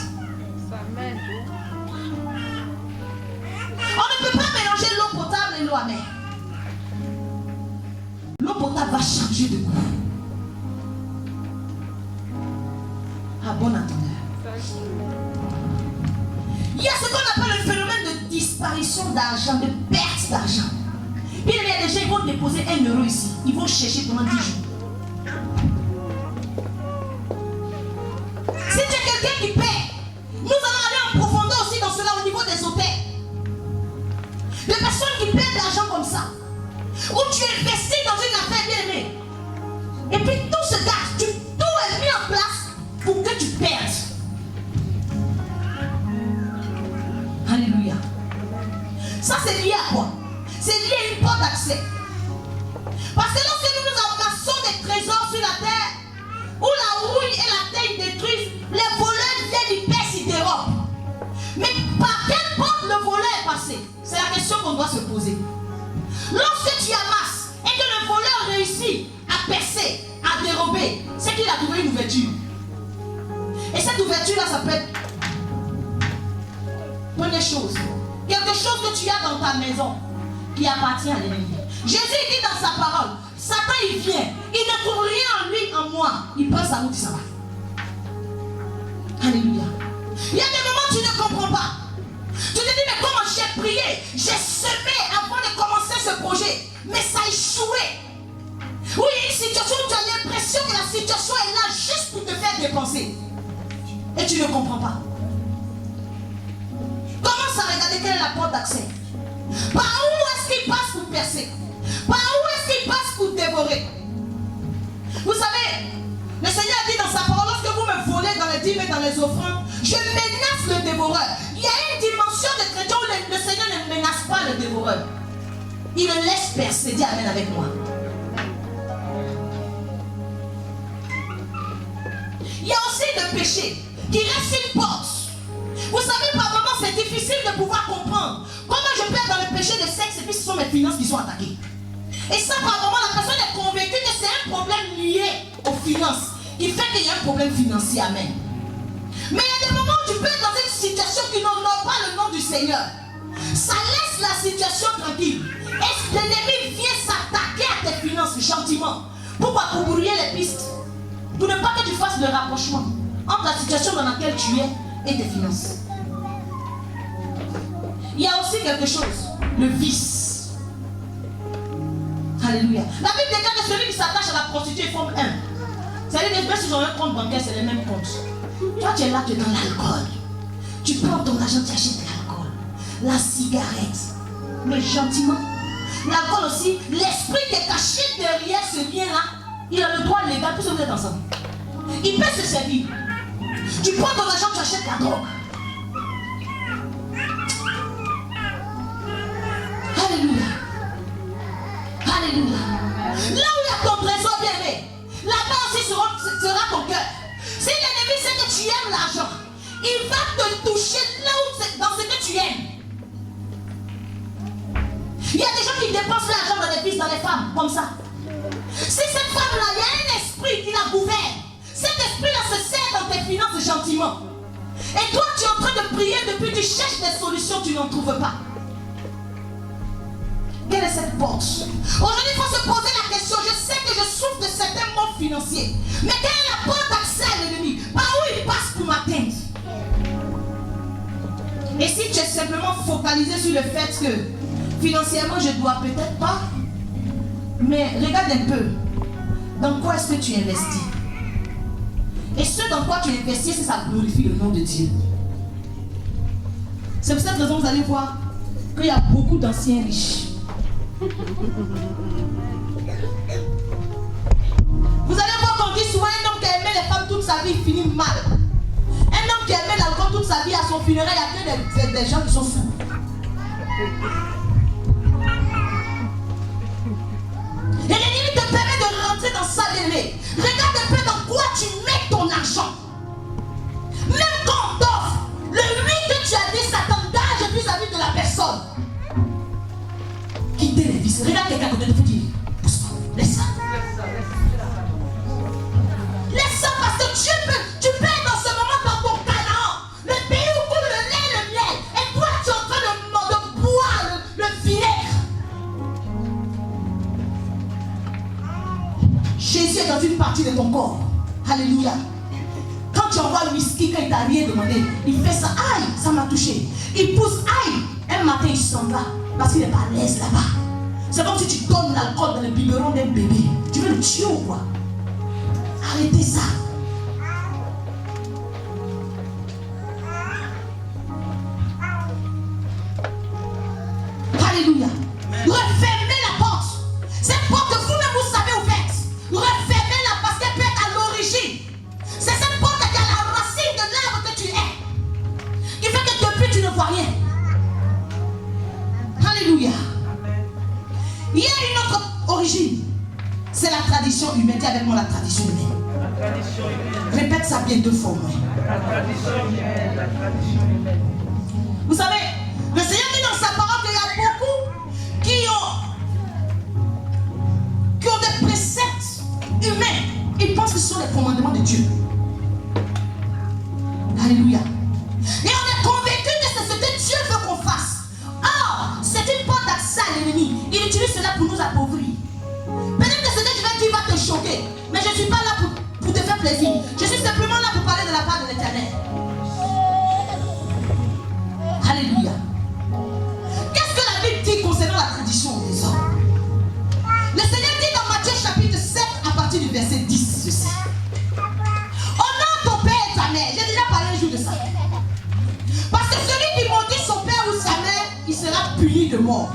S1: On ne peut pas mélanger l'eau potable et l'eau amère. L'eau potable va changer de goût. À bon entendeur. Il y a ce qu'on appelle le phénomène de disparition d'argent, de perte d'argent. Puis il y a des gens qui vont déposer 1 euro ici. Ils vont chercher pendant 10 jours. Si tu es quelqu'un qui paie, nous allons aller en profondeur aussi dans cela au niveau des hôtels. Des personnes qui perdent de l'argent comme ça. Où tu investis dans une affaire bien aimée. Et puis tout se gâche. Tout est mis en place pour que tu perdes. Alléluia. Ça c'est lié à quoi? C'est lié à une porte d'accès. Parce que lorsque nous nous amassons des trésors sur la terre, où la rouille et la terre détruisent, les voleurs viennent y percer, ils dérobent. Mais par quelle porte le voleur est passé? C'est la question qu'on doit se poser. Lorsque tu amasses et que le voleur réussit à percer, à dérober, c'est qu'il a trouvé une ouverture. Et cette ouverture-là, ça peut être première chose, quelque chose que tu as dans ta maison qui appartient à l'ennemi. Jésus dit dans sa parole, Satan il vient, il ne trouve rien en lui, en moi, il prend sa route, il s'en va. Alléluia. Il y a des moments où tu ne comprends pas. Tu te dis, mais comment j'ai prié, j'ai semé avant de commencer ce projet, mais ça a échoué. Oui, une situation où tu as l'impression que la situation est là juste pour te faire dépenser. Et tu ne comprends pas. Commence à regarder quelle est la porte d'accès. Par où est-ce qu'il passe pour percer? Par où est-ce qu'il passe pour dévorer? mes offrandes, je menace le dévoreur. Il y a une dimension de chrétien où le Seigneur ne menace pas le dévoreur. Il le laisse percer. Dis amen avec moi. Il y a aussi le péché qui reste une porte. Vous savez, par moments, c'est difficile de pouvoir comprendre comment je peux être dans le péché de sexe et puis ce sont mes finances qui sont attaquées. Et ça, par moment, la personne est convaincue que c'est un problème lié aux finances qui fait qu'il y a un problème financier. Amen. Mais il y a des moments où tu peux être dans une situation qui n'honore pas le nom du Seigneur. Ça laisse la situation tranquille. Et l'ennemi vient s'attaquer à tes finances gentiment. Pourquoi? Pour brouiller les pistes. Pour ne pas que tu fasses le rapprochement entre la situation dans laquelle tu es et tes finances. Il y a aussi quelque chose, le vice. Alléluia. La Bible déclare que celui qui s'attache à la prostituée forme un. C'est-à-dire que même si ils ont un compte bancaire, c'est le même compte. Toi, tu es là, tu es dans l'alcool. Tu prends ton argent, tu achètes l'alcool, la cigarette, mais gentiment. L'alcool aussi, l'esprit qui est caché derrière ce lien-là, il a le droit légal, puisque vous êtes ensemble. Il peut se servir. Tu prends ton argent, tu achètes la drogue. Alléluia. Alléluia. Là où il y a ton trésor bien aimé, là-bas aussi sera ton cœur. Si l'ennemi sait que tu aimes l'argent, il va te toucher là où dans ce que tu aimes. Il y a des gens qui dépensent l'argent dans les fils, dans les femmes, comme ça. Si cette femme-là, il y a un esprit qui la gouverne, cet esprit-là se sert dans tes finances gentiment. Et toi, tu es en train de prier depuis, tu cherches des solutions, tu n'en trouves pas. Quelle est cette porte? Aujourd'hui, il faut se poser la question. Je sais que je souffre de certains mots financiers. Mais quelle est la porte d'accès à l'ennemi? Par où il passe pour m'atteindre? Et si tu es simplement focalisé sur le fait que financièrement, je dois peut-être pas, mais regarde un peu. Dans quoi est-ce que tu investis? Et ce dans quoi tu investis, c'est ça glorifie le nom de Dieu. C'est pour cette raison que vous allez voir qu'il y a beaucoup d'anciens riches. Vous allez voir qu'on dit souvent un homme qui a aimé les femmes toute sa vie finit mal. Un homme qui a aimé l'alcool toute sa vie à son funérail, il y a que des gens qui sont fous. Et l'ennemi te permet de rentrer dans sa délai. Regarde un peu dans quoi tu mets ton argent. Même quand on t'offre, le oui que tu as dit, ça t'engage vis-à-vis de la personne. Quittez les vices. Regarde quelqu'un à côté de vous dire, pousse-toi, laisse ça. Laisse ça parce que tu peux être dans ce moment dans ton Canaan, le pays où coule le lait et le miel. Et toi, tu es en train de boire le vinaigre. Jésus est dans une partie de ton corps. Alléluia. Quand tu envoies le whisky, quand il t'a rien demandé, il fait ça, aïe, ça m'a touché. Il pousse, aïe. Un matin, il s'en va parce qu'il n'est pas à l'aise là-bas. C'est comme si tu donnes l'alcool dans le biberon d'un bébé. Tu veux le tuer ou quoi? Arrêtez ça. Alléluia. Refermez la porte. Cette porte que vous-même vous savez ouverte. Refermez-la parce qu'elle peut être à l'origine. C'est cette porte qui est à la racine de l'arbre que tu es. Qui fait que depuis tu ne vois rien. Alléluia. Il y a une autre origine. C'est la tradition humaine. Dis avec moi la tradition humaine. La tradition humaine. Répète ça bien 2 fois au moins. La tradition humaine. La tradition humaine. Vous savez, le Seigneur dit dans sa parole qu'il y a beaucoup qui ont des préceptes humains. Ils pensent que ce sont les commandements de Dieu. Alléluia. Et on est convaincu que c'est ce que Dieu veut qu'on fasse. Or, c'est une porte d'accès à l'ennemi. Il utilise cela pour nous appauvrir. Peut-être que ce que je vais dire va te choquer. Mais je ne suis pas là pour te faire plaisir. Je suis simplement là pour parler de la part de l'Éternel. Alléluia. Qu'est-ce que la Bible dit concernant la tradition des hommes? Le Seigneur dit dans Matthieu chapitre 7 à partir du verset 10 ceci. Honore ton père et ta mère. J'ai déjà parlé un jour de ça. Parce que celui qui maudit son père ou sa mère, il sera puni de mort.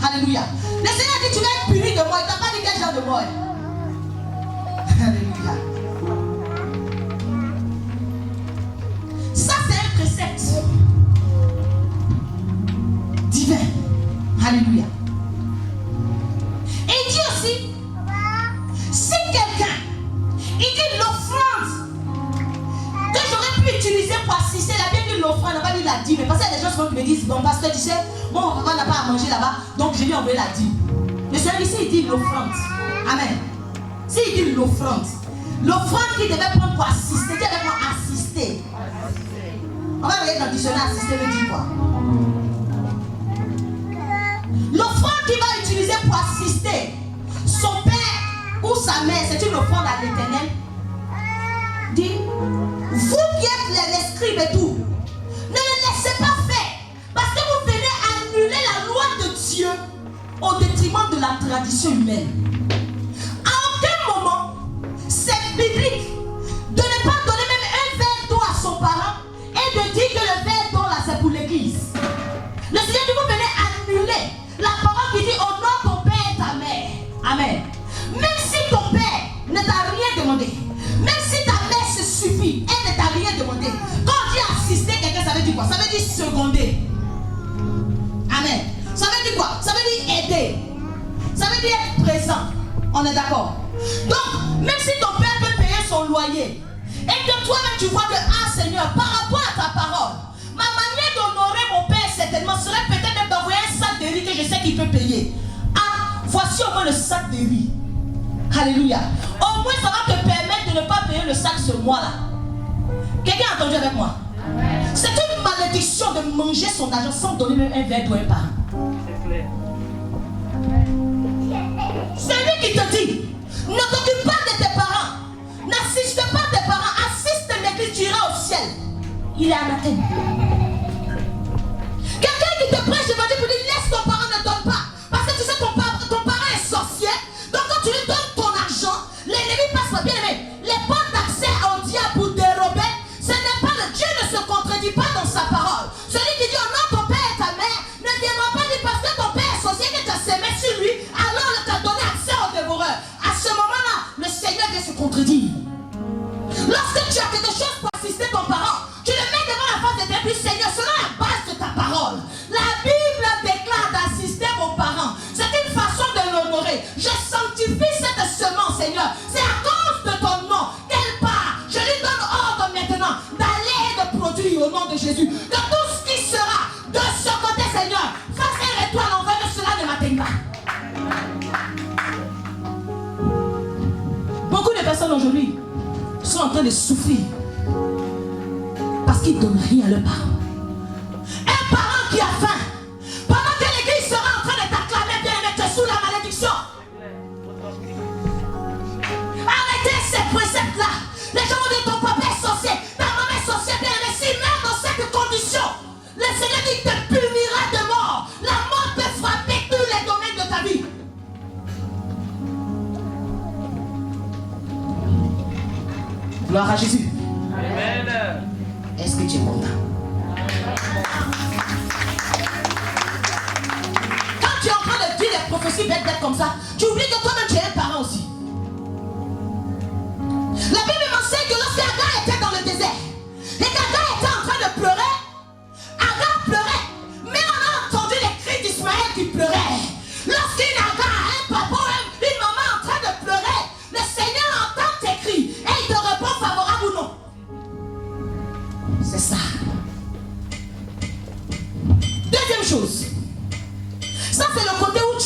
S1: Alléluia. Le Seigneur dit tu vas être puni de mort. Il ne t'a pas dit quel genre de mort. Alléluia. Alléluia. Et il dit aussi, si quelqu'un, il dit l'offrande que j'aurais pu utiliser pour assister, la bien dit l'offrande, on va dire la dîme. Parce qu'il y a des gens qui me disent, bon pasteur, tu sais, mon papa n'a pas à manger là-bas, donc je lui ai envoyé la dîme. Le Seigneur ici, il dit l'offrande. Amen. Si il dit l'offrande qu'il devait prendre pour assister, qui devait prendre assister. On va regarder dans le dictionnaire, assister veut dire quoi? L'offrande qu'il va utiliser pour assister son père ou sa mère, c'est une offrande à l'Éternel. Dit, vous qui êtes les scribes et tout, ne le laissez pas faire, parce que vous venez annuler la loi de Dieu au détriment de la tradition humaine. À aucun moment, c'est biblique de ne pas donner même un verre d'eau à son parent et de dire que le verre d'eau là c'est pour l'église. Le Seigneur dit, vous venez annuler la parole qui dit honore ton père et ta mère. Amen. Même si ton père ne t'a rien demandé, même si ta mère se suffit, elle ne t'a rien demandé. Quand on dit assister quelqu'un, ça veut dire quoi? Ça veut dire seconder. Amen. Ça veut dire quoi? Ça veut dire aider. Ça veut dire être présent. On est d'accord? Donc, même si ton père peut payer son loyer, et que toi-même tu vois que, ah Seigneur, par rapport à ta parole, ma manière d'honorer mon père certainement serait peut-être même d'envoyer un sac de riz que je sais qu'il peut payer. Ah, voici au moins le sac de riz. Alléluia. Au moins ça va te permettre de ne pas payer le sac ce mois-là. Quelqu'un a entendu avec moi? C'est une malédiction de manger son argent sans donner même un verre d'eau à un parent.
S5: C'est clair.
S1: C'est lui qui te dit, ne t'occupe pas de tes parents, n'assiste pas tes parents, assiste l'église, tu iras au ciel. Il est anathème. Quelqu'un qui te prêche l'évangile pour dire laisse ton parent, ne donne pas. Parce que tu sais ton parent est sorcier. Donc quand tu lui donnes ton argent, l'ennemi passe par bien aimé. Les portes d'accès au diable pour dérober, ce n'est pas le Dieu ne se contredit pas dans sa parole. Celui qui dit honore ton père et ta mère ne viendra pas dire parce que ton père est sorcier que tu as semé sur lui, alors il t'a donné accès au dévoreur. À ce moment-là, le Seigneur vient se contredire. Lorsque tu as quelque chose pour assister ton parent, tu le mets devant la face de Dieu, puis Seigneur, selon la base de ta parole. La Bible déclare d'assister vos parents. C'est une façon de l'honorer. Je sanctifie cette semence, Seigneur. C'est à cause de ton nom qu'elle part. Je lui donne ordre maintenant d'aller et de produire au nom de Jésus. Que tout ce qui sera de ce côté, Seigneur, fasse un retour à l'envers, que cela ne m'atteigne pas. Beaucoup de personnes aujourd'hui sont en train de souffrir parce qu'ils ne donnent rien à leurs parents. Un parent qui a faim, pendant que l'église sera en train de t'acclamer, bien aimé, tu es sous la malédiction. Arrêtez ces préceptes-là. Les gens vont dire ton papa est sorcier, ta maman est sorcière, bien aimé. Si même dans cette condition, le Seigneur dit qu'il te punira de mort. La mort peut frapper tous les domaines de ta vie. Gloire à Jésus.
S5: Amen.
S1: Est-ce que tu es content? Quand tu es en train de dire les prophéties bêtes comme ça, tu oublies que toi-même tu es un parent aussi. La Bible m'enseigne que lorsque Agar était dans le désert et qu'Agar était en train de pleurer, Agar pleurait, mais on a entendu les cris d'Ismaël qui pleurait. Lorsqu'une Agar, un papa, une maman en train de pleurer, le Seigneur entend tes cris et il te répond favorable ou non. C'est ça. Deuxième chose, ça c'est le côté où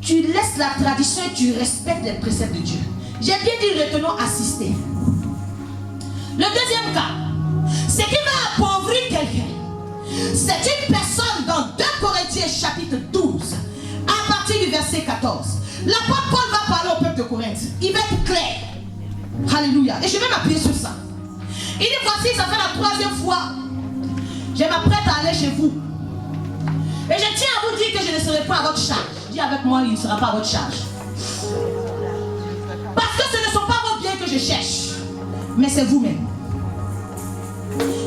S1: tu laisses la tradition et tu respectes les préceptes de Dieu. J'ai bien dit retenons assister. Le deuxième cas, c'est qu'il va appauvrir quelqu'un. C'est une personne dans 2 Corinthiens chapitre 12, à partir du verset 14. L'apôtre Paul va parler au peuple de Corinthe. Il va être clair. Alléluia. Et je vais m'appuyer sur ça. Il dit voici, ça fait la 3e fois. Je m'apprête à aller chez vous. Et je tiens à vous dire que je ne serai pas à votre charge. Dis avec moi, il ne sera pas à votre charge. Parce que ce ne sont pas vos biens que je cherche, mais c'est vous-même.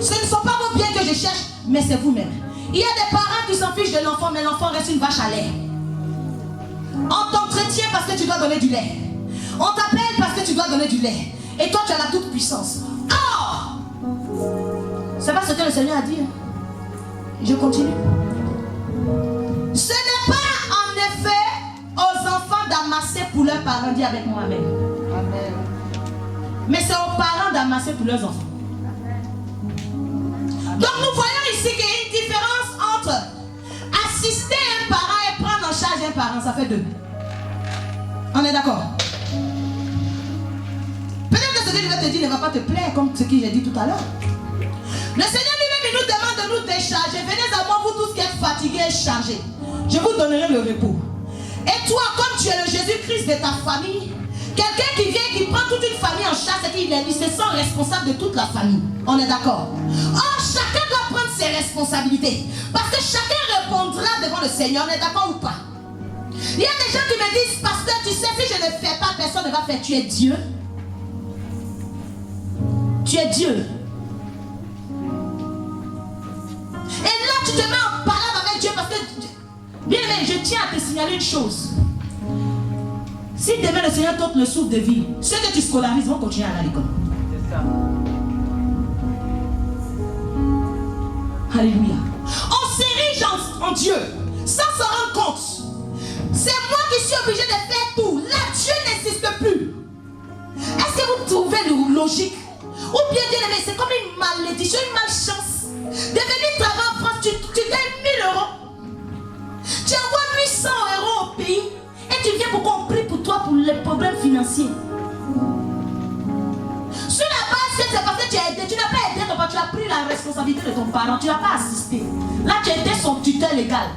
S1: Ce ne sont pas vos biens que je cherche, mais c'est vous-même. Il y a des parents qui s'en fichent de l'enfant, mais l'enfant reste une vache à lait. On t'entretient parce que tu dois donner du lait. On t'appelle parce que tu dois donner du lait. Et toi, tu as la toute puissance. Or, c'est pas ce que le Seigneur a dit. Je continue. amasser pour leurs parents, dis avec moi, amen. Amen. Mais c'est aux parents d'amasser pour leurs enfants. Donc nous voyons ici qu'il y a une différence entre assister un parent et prendre en charge un parent, ça fait deux. On est d'accord? Peut-être que ce que je vais te dire ne va pas te plaire comme ce que j'ai dit tout à l'heure. Le Seigneur lui-même nous demande de nous décharger. Venez à moi, vous tous qui êtes fatigués et chargés. Je vous donnerai le repos. Et toi, comme tu es le Jésus-Christ de ta famille, quelqu'un qui vient, qui prend toute une famille en charge, c'est qu'il se sent responsable de toute la famille. On est d'accord? Or, chacun doit prendre ses responsabilités. Parce que chacun répondra devant le Seigneur. On est d'accord ou pas? Il y a des gens qui me disent, pasteur, tu sais, si je ne fais pas, personne ne va faire. Tu es Dieu. Tu es Dieu. Et là, tu te mets en parole avec Dieu parce que, bien aimé, je tiens à te signaler une chose. Si demain le Seigneur t'ôte le souffle de vie, ceux que tu scolarises vont continuer à aller à l'école.
S5: C'est ça.
S1: Alléluia. On s'érige en Dieu sans s'en rendre compte. C'est moi qui suis obligé de faire tout. Là, Dieu n'existe plus. Est-ce que vous trouvez logique? Ou bien aimé, c'est comme une malédiction, une malchance. De venir travailler en France, tu gagnes 1000 euros. Tu envoies 800 euros au pays et tu viens pour qu'on prie pour toi pour les problèmes financiers. Sur la base que c'est parce que tu as aidé, tu n'as pas aidé ton parent, tu as pris la responsabilité de ton parent, tu n'as pas assisté. Là, tu étais son tuteur légal.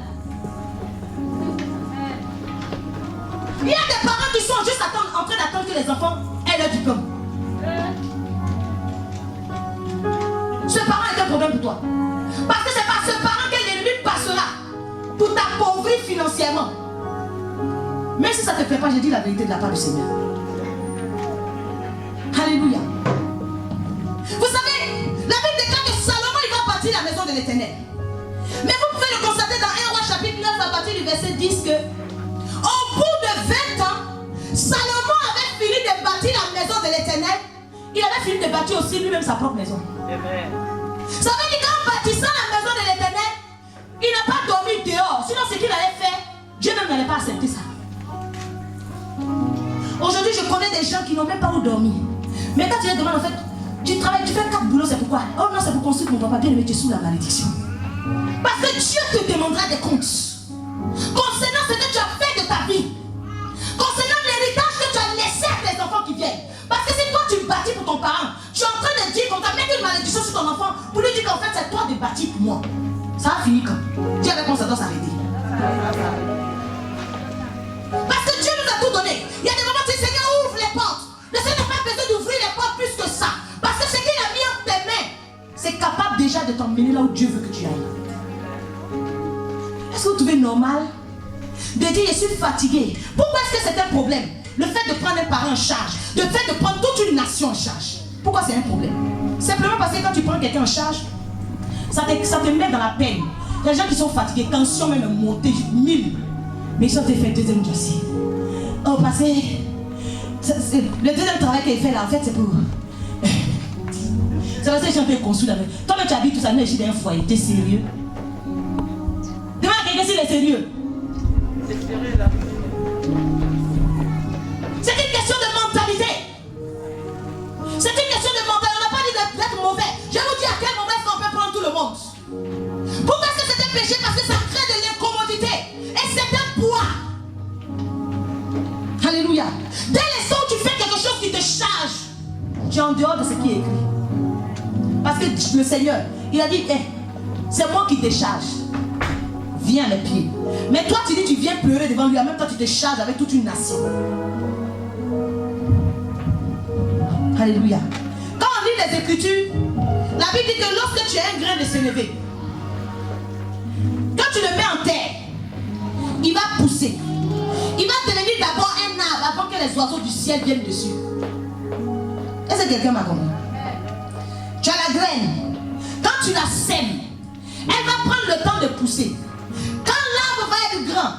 S1: Il y a des parents qui sont juste en train d'attendre que les enfants aient leur diplôme. Ce parent est un problème pour toi. Parce que c'est par ce parent que l'ennemi passera pour t'appauvrir financièrement. Même si ça ne te plaît pas, je dis la vérité de la part du Seigneur. Alléluia. Vous savez, la Bible déclare que Salomon il va bâtir la maison de l'Éternel. Mais vous pouvez le constater dans 1 Roi chapitre 9 à partir du verset 10 que au bout de 20 ans, Salomon avait fini de bâtir la maison de l'Éternel. Il avait fini de bâtir aussi lui-même sa propre maison.
S5: Amen.
S1: Ça veut dire qu'en bâtissant la maison de l'Éternel, il n'a pas dormi dehors. Sinon, ce qu'il allait faire, Dieu même n'allait pas accepter ça. Aujourd'hui, je connais des gens qui n'ont même pas où dormir. Mais quand tu les demandes, en fait, tu travailles, tu fais 4 boulots, c'est pourquoi? Oh non, c'est pour construire mon papa, bien aimé, tu es sous la malédiction. Parce que Dieu te demandera des comptes concernant ce que tu as fait de ta vie, concernant l'héritage que tu as laissé à tes enfants qui viennent. Parce que si toi tu bâtis pour ton parent, tu es en train de dire qu'on t'a mis une malédiction sur ton enfant pour lui dire qu'en fait c'est toi de bâtir pour moi. Ça a fini quand? Dis avec moi, ça doit s'arrêter. Parce que Dieu nous a tout donné. Il y a des moments où le Seigneur ouvre les portes. Le Seigneur n'a pas besoin d'ouvrir les portes plus que ça. Parce que ce qu'il a mis entre tes mains, c'est capable déjà de t'emmener là où Dieu veut que tu ailles. Est-ce que vous trouvez normal de dire je suis fatigué? Pourquoi est-ce que c'est un problème? Le fait de prendre un parent en charge, le fait de prendre toute une nation en charge. Pourquoi c'est un problème? Simplement parce que quand tu prends quelqu'un en charge, ça te met dans la peine. Il y a des gens qui sont fatigués, tension même montée, 1000. Mais ils sont fait deuxième dossier. Oh, parce que le deuxième travail qu'il fait là, en fait, c'est pour. C'est parce que les gens peuvent construire la maison. Toi, tu habites tout ça, mais j'ai un foyer. T'es sérieux? Demande à quelqu'un s'il est sérieux.
S5: C'est sérieux là.
S1: C'est une question de mentalité. C'est une question de mentalité. On n'a pas dit d'être mauvais. Je vous dis à quel moment est-ce qu'on peut prendre tout le monde. Pourquoi est-ce que c'est un péché? Parce que ça crée de l'incommodité. Et c'est un poids. Alléluia. Dès l'instant où tu fais quelque chose qui te charge, tu es en dehors de ce qui est écrit. Parce que le Seigneur, il a dit, hey, c'est moi qui te charge. Viens à mes pieds. Mais toi, tu dis, tu viens pleurer devant lui. En même temps, tu te charges avec toute une nation. Alléluia. Quand on lit les Écritures, la Bible dit que lorsque tu as un grain de sénévé, quand tu le mets en terre, il va pousser. Il va devenir d'abord un arbre avant que les oiseaux du ciel viennent dessus. Est-ce que quelqu'un m'a compris? Tu as la graine. Quand tu la sèmes, elle va prendre le temps de pousser. Quand l'arbre va être grand,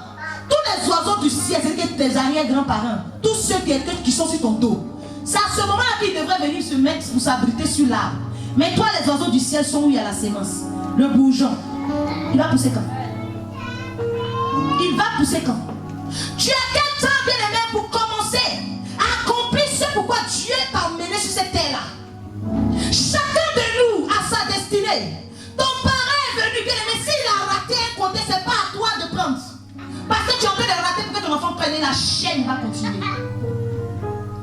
S1: tous les oiseaux du ciel, c'est tes arrière-grands-parents, tous ceux qui sont sur ton dos, c'est à ce moment-là qu'ils devraient venir se mettre pour s'abriter sur l'arbre. Mais toi, les oiseaux du ciel sont où il y a la sémence. Le bourgeon, il va pousser quand? Il va pousser quand? Tu as quel temps, bien aimé, pour Écoutez, ton parent est venu, bien aimé, s'il a raté un côté, c'est pas à toi de prendre. Parce que tu es en train de rater pour que ton enfant prenne la chaîne, va continuer.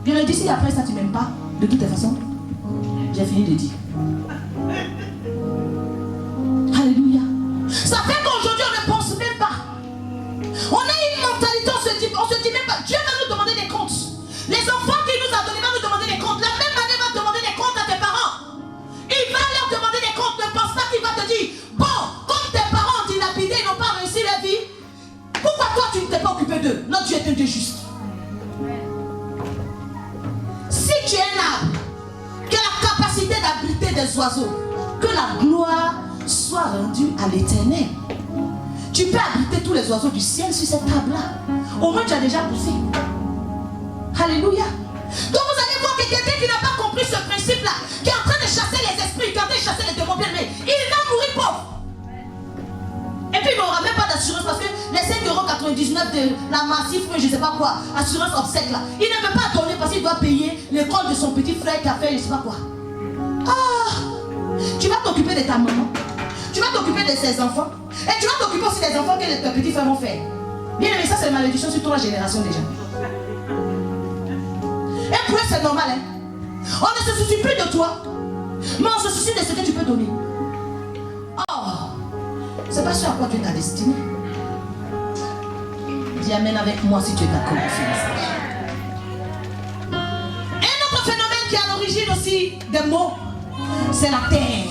S1: Bien le dit, si après ça tu m'aimes pas, de toutes les façons, j'ai fini de dire. Alléluia. Ça fait qu'aujourd'hui on ne pense même pas. On a une mentalité, on se dit même pas, Dieu va nous demander des comptes. Les enfants qu'il nous a donnés vont nous demander des comptes. La même année va demander des comptes à tes parents. Il va leur demander des comptes. Ne pense pas qu'il va te dire, bon, comme tes parents ont dilapidé, ils n'ont pas réussi leur vie, pourquoi toi tu ne t'es pas occupé d'eux? Non, tu es un Dieu juste. Si tu es un arbre qui a la capacité d'abriter des oiseaux, que la gloire soit rendue à l'Éternel. Tu peux abriter tous les oiseaux du ciel sur cette table-là. Au moins tu as déjà poussé. Alléluia. Donc vous allez voir que quelqu'un qui n'a pas compris ce principe-là, qui est en train de chasser les esprits, qui est en train de chasser les démons, bien aimés, il va mourir pauvre. Et puis il n'aura même pas d'assurance parce que les 5,99 € de la Massif, je ne sais pas quoi, assurance obsèque là, il ne peut pas donner parce qu'il doit payer l'école de son petit frère qui a fait je ne sais pas quoi. Ah, tu vas t'occuper de ta maman, tu vas t'occuper de ses enfants, et tu vas t'occuper aussi des enfants que tes petits frères vont faire. Bien aimé, ça c'est malédiction sur 3 générations déjà. Et pour eux c'est normal, hein. On ne se soucie plus de toi, mais on se soucie de ce que tu peux donner. Oh, c'est pas sûr à quoi tu es ta destinée. Dis amen avec moi si tu es d'accord avec ce message. Un autre phénomène qui est à l'origine aussi des mots, c'est la terre.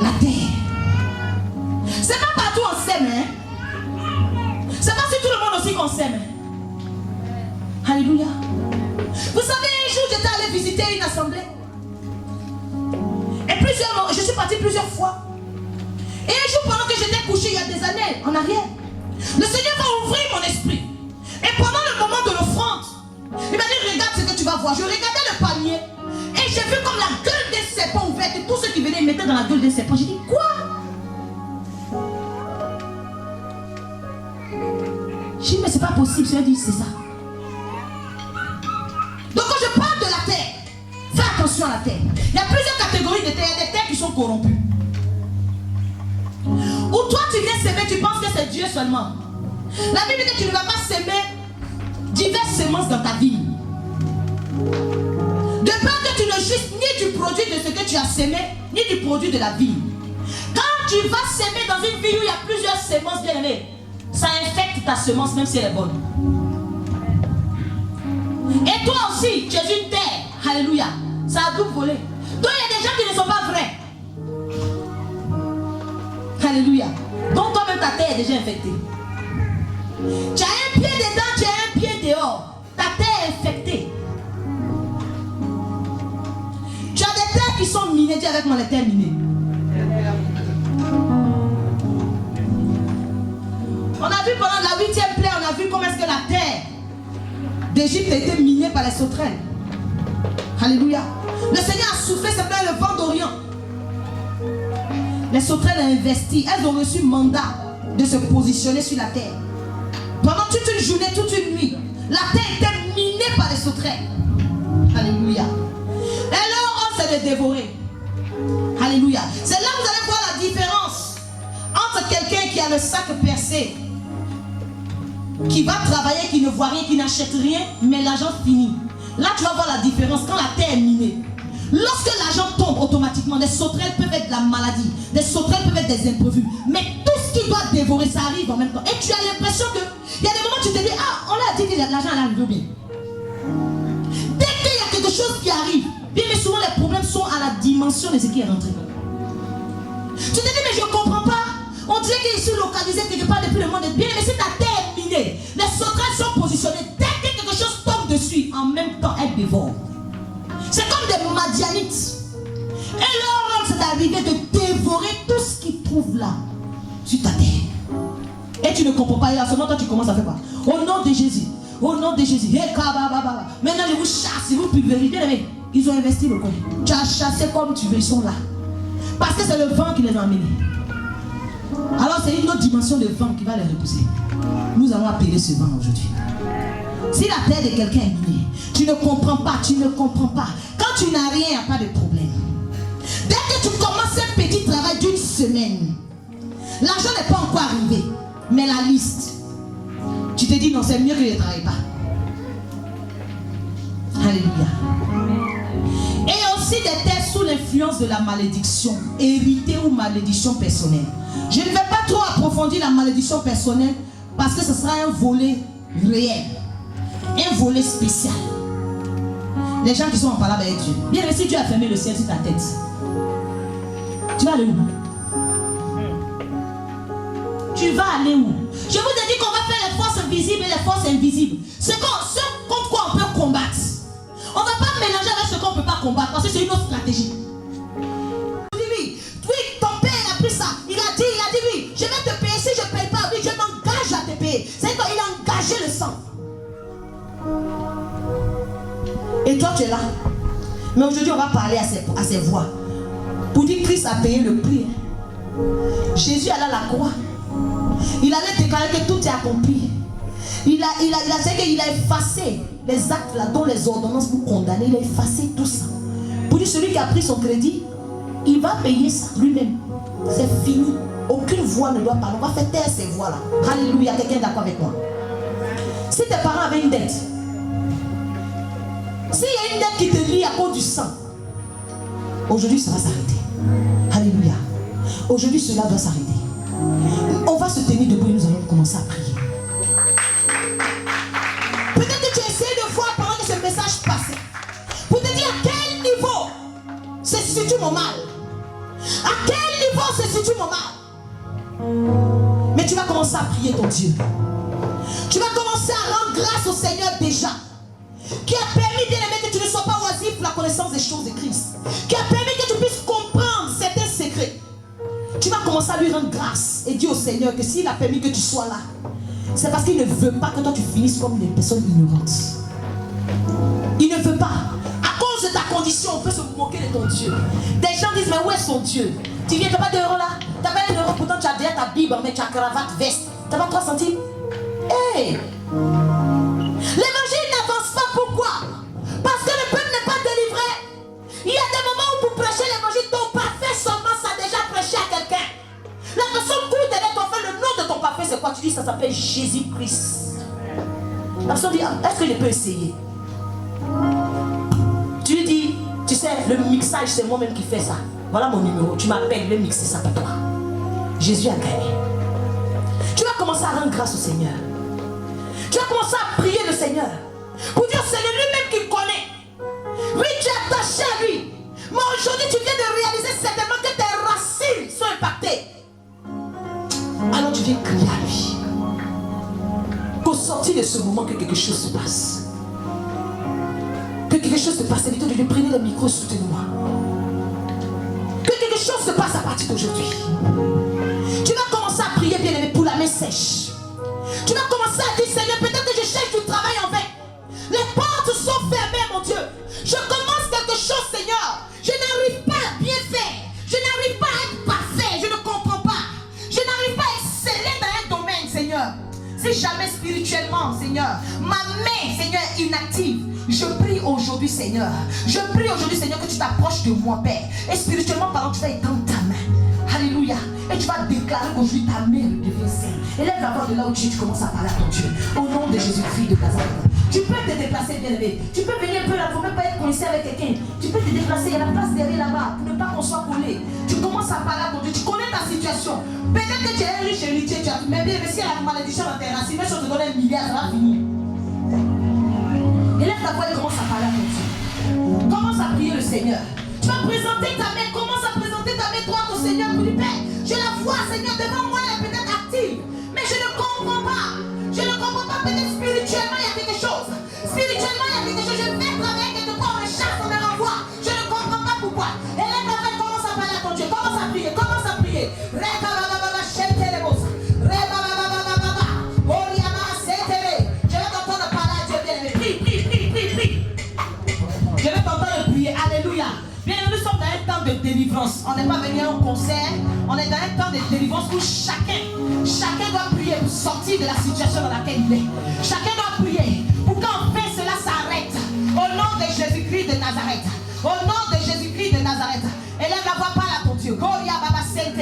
S1: La terre. C'est pas partout on s'aime, hein. C'est pas sur tout le monde aussi qu'on s'aime. Alléluia. Vous savez, un jour j'étais allé visiter une assemblée. Et je suis partie plusieurs fois. Et un jour pendant que j'étais couché il y a des années en arrière, le Seigneur va ouvrir mon esprit. Et pendant le moment de l'offrande, il m'a dit regarde ce que tu vas voir. Je regardais le panier et j'ai vu comme la gueule des serpents ouverte. Et tous ceux qui venaient mettaient dans la gueule des serpents. J'ai dit quoi? J'ai dit mais c'est pas possible. Je lui ai dit c'est ça. Donc quand je parle de la terre, fais attention à la terre. Il y a plusieurs catégories de terre. Il y a des terres qui sont corrompues. Ou toi tu viens s'aimer, tu penses que c'est Dieu seulement. La Bible dit que tu ne vas pas s'aimer diverses semences dans ta vie. De peur que tu ne jouisses ni du produit de ce que tu as sémé, ni du produit de la vie. Quand tu vas s'aimer dans une vie où il y a plusieurs semences bien aimées, ça infecte ta semence même si elle est bonne. Et toi aussi, tu es une terre. Alléluia. Ça a double volé. Donc il y a des gens qui ne sont pas vrais. Alléluia. Donc toi-même ta terre est déjà infectée. Tu as un pied dedans, tu as un pied dehors. Ta terre est infectée. Tu as des terres qui sont minées. Dis avec moi les terres minées. On a vu pendant la 8e plaie, on a vu comment est-ce que la terre d'Égypte a été minée par les sauterelles. Alléluia. Le Seigneur a soufflé, c'est plein le vent d'Orient. Les sauterelles ont investi, elles ont reçu mandat de se positionner sur la terre. Pendant toute une journée, toute une nuit, la terre était minée par les sauterelles. Alléluia. Et leur rôle, c'est de dévorer. Alléluia. C'est là que vous allez voir la différence entre quelqu'un qui a le sac percé, qui va travailler, qui ne voit rien, qui n'achète rien, mais l'argent finit. Là, tu vas voir la différence quand la terre est minée. Lorsque l'argent tombe automatiquement, des sauterelles peuvent être de la maladie, des sauterelles peuvent être des imprévus, mais tout ce qui doit dévorer, ça arrive en même temps. Et tu as l'impression que, il y a des moments où tu te dis, ah, on l'a dit que l'argent arrive bien. Dès qu'il y a quelque chose qui arrive, bien mais souvent les problèmes sont à la dimension de ce qui est rentré. Tu te dis, mais je ne comprends pas. On dirait qu'ils sont localisés quelque part depuis le monde. Bien, mais si ta terre est minée, les sauterelles sont positionnées. Dès que quelque chose tombe dessus, en même temps, elles dévorent. C'est comme des Madianites. Et leur rôle, c'est d'arriver de dévorer tout ce qu'ils trouvent là, sur ta terre. Et tu ne comprends pas. Et à ce moment, toi, tu commences à faire quoi? Au nom de Jésus. Au nom de Jésus. Maintenant, je vous chasse, vous pulvérisez. Bien aimé, ils ont investi le corps. Tu as chassé comme tu veux, ils sont là. Parce que c'est le vent qui les a emmenés. Alors c'est une autre dimension de vent qui va les repousser. Nous allons appeler ce vent aujourd'hui. Si la terre de quelqu'un est minée, tu ne comprends pas, tu ne comprends pas. Quand tu n'as rien, il n'y a pas de problème. Dès que tu d'une semaine. L'argent n'est pas encore arrivé, mais la liste. Tu te dis non, c'est mieux que je ne travaille pas. Alléluia. Et aussi des tests sous l'influence de la malédiction, héritée ou malédiction personnelle. Je ne vais pas trop approfondir la malédiction personnelle parce que ce sera un volet réel, un volet spécial. Les gens qui sont en parole avec Dieu. Bien, si Dieu a fermé le ciel sur ta tête, tu vas aller où? Tu vas aller où? Je vous ai dit qu'on va faire les forces visibles et les forces invisibles. Ce contre quoi on peut combattre. On ne va pas mélanger avec ce qu'on ne peut pas combattre parce que c'est une autre stratégie. Oui, ton père a pris ça. Il a dit oui, je vais te payer. Si je ne paye pas, oui, je m'engage à te payer. C'est quand il a engagé le sang. Et toi tu es là. Mais aujourd'hui on va parler à ses voix. Pour dire que Christ a payé le prix. Jésus allait à la croix. Il allait déclarer que tout est accompli. Il a effacé les actes là dont les ordonnances vous condamnent. Il a effacé tout ça. Pour dire celui qui a pris son crédit, il va payer ça lui-même. C'est fini. Aucune voix ne doit parler. On va faire taire ces voix là. Alléluia. Quelqu'un est d'accord avec moi? Si tes parents avaient une dette, s'il y a une dette qui te lie à cause du sang, aujourd'hui ça va s'arrêter. Alléluia. Aujourd'hui cela doit s'arrêter. On va se tenir debout et nous allons commencer à prier. Peut-être que tu essaies de voir pendant que ce message passait. Pour te dire à quel niveau se situe mon mal. À quel niveau se situe mon mal. Mais tu vas commencer à prier ton Dieu. Tu vas commencer à rendre grâce au Seigneur déjà. Qui a permis, bien aimé, que tu ne sois pas oisif pour la connaissance des choses de Christ. Qui a permis que tu puisses comprendre certains secrets. Tu vas commencer à lui rendre grâce et dire au Seigneur que s'il a permis que tu sois là, c'est parce qu'il ne veut pas que toi tu finisses comme des personnes ignorantes. Il ne veut pas. À cause de ta condition, on peut se moquer de ton Dieu. Des gens disent, mais où est son Dieu? Tu viens, tu n'as pas d'euros là? Tu n'as pas d'euros, pourtant tu as déjà ta Bible, mais tu as cravate, veste. Tu n'as pas 3 centimes? Hey! L'évangile n'avance pas, pourquoi? Parce que le peuple n'est pas délivré. Il y a des moments où pour prêcher l'évangile, ton parfait seulement ça a déjà prêché à quelqu'un. La personne court derrière ton fait, le nom de ton parfait c'est quoi? Tu dis ça s'appelle Jésus-Christ. La personne dit, est-ce que je peux essayer? Tu lui dis, tu sais, le mixage c'est moi-même qui fais ça. Voilà mon numéro, tu m'appelles, je vais mixer ça pour toi. Jésus a gagné. Tu vas commencer à rendre grâce au Seigneur. Tu vas commencer à prier le Seigneur. Pour dire c'est lui-même qui connaît. Oui, tu es attaché à lui. Mais aujourd'hui, tu viens de réaliser certainement que tes racines sont impactées. Alors tu viens crier à lui. Qu'au sortir de ce moment, que quelque chose se passe. Que quelque chose se passe. Évitez de lui prendre le micro, soutenez-moi. Que quelque chose se passe à partir d'aujourd'hui. Tu vas commencer à prier, bien aimé, pour la main sèche. Tu vas commencer à dire, Seigneur, peut-être que je cherche du travail en vain. Les portes sont fermées, mon Dieu. Je commence quelque chose, Seigneur. Je n'arrive pas à bien faire. Je n'arrive pas à être parfait. Je ne comprends pas. Je n'arrive pas à exceller dans un domaine, Seigneur. Si jamais spirituellement, Seigneur, ma main, Seigneur, est inactive, je prie aujourd'hui, Seigneur. Je prie aujourd'hui, Seigneur, que tu t'approches de moi, Père. Et spirituellement parlant, tu vas étendre ta main. Alléluia. Et tu vas déclarer qu'aujourd'hui ta mère devient sainte. Élève la voix de là où tu commences à parler à ton Dieu. Au nom de Jésus-Christ de Nazareth. Tu peux te déplacer, bien aimé. Tu peux venir un peu là, il ne faut même pas être coincé avec quelqu'un. Tu peux te déplacer, il y a la place derrière là-bas pour ne pas qu'on soit collé. Tu commences à parler à ton Dieu. Tu connais ta situation. Peut-être que tu es un riche héritier, tu as mais bien, mais si la malédiction dans tes racines, même si on te donne 1 milliard, ça va finir. Élève la voix et commence à parler à ton Dieu. Commence à prier le Seigneur. Tu vas présenter ta main, commence à présenter ta main droite au Seigneur pour lui Père. Je la vois, Seigneur, devant moi, elle est peut-être active. Mais je ne comprends pas. Je ne comprends pas. Peut-être spirituellement, il y a quelque chose. Spirituellement, il y a quelque chose. Je vais travailler quelque part, on me chasse, on me renvoie. Je ne comprends pas pourquoi. Et là, commence à parler à ton Dieu. Commence à prier, commence à prier. Je vais t'entendre parler à Dieu, bien-aimé. Prie, prie, prie, prie, prie. Je vais t'entendre prier. Alléluia. Bien, nous sommes dans un temps de délivrance. On n'est pas venu à un concert. On est dans un temps de délivrance où chacun doit prier pour sortir de la situation dans laquelle il est. Chacun doit prier pour qu'enfin cela s'arrête. Au nom de Jésus-Christ de Nazareth. Au nom de Jésus-Christ de Nazareth. Élève la voix, parle à ton Dieu. Goria Baba Sente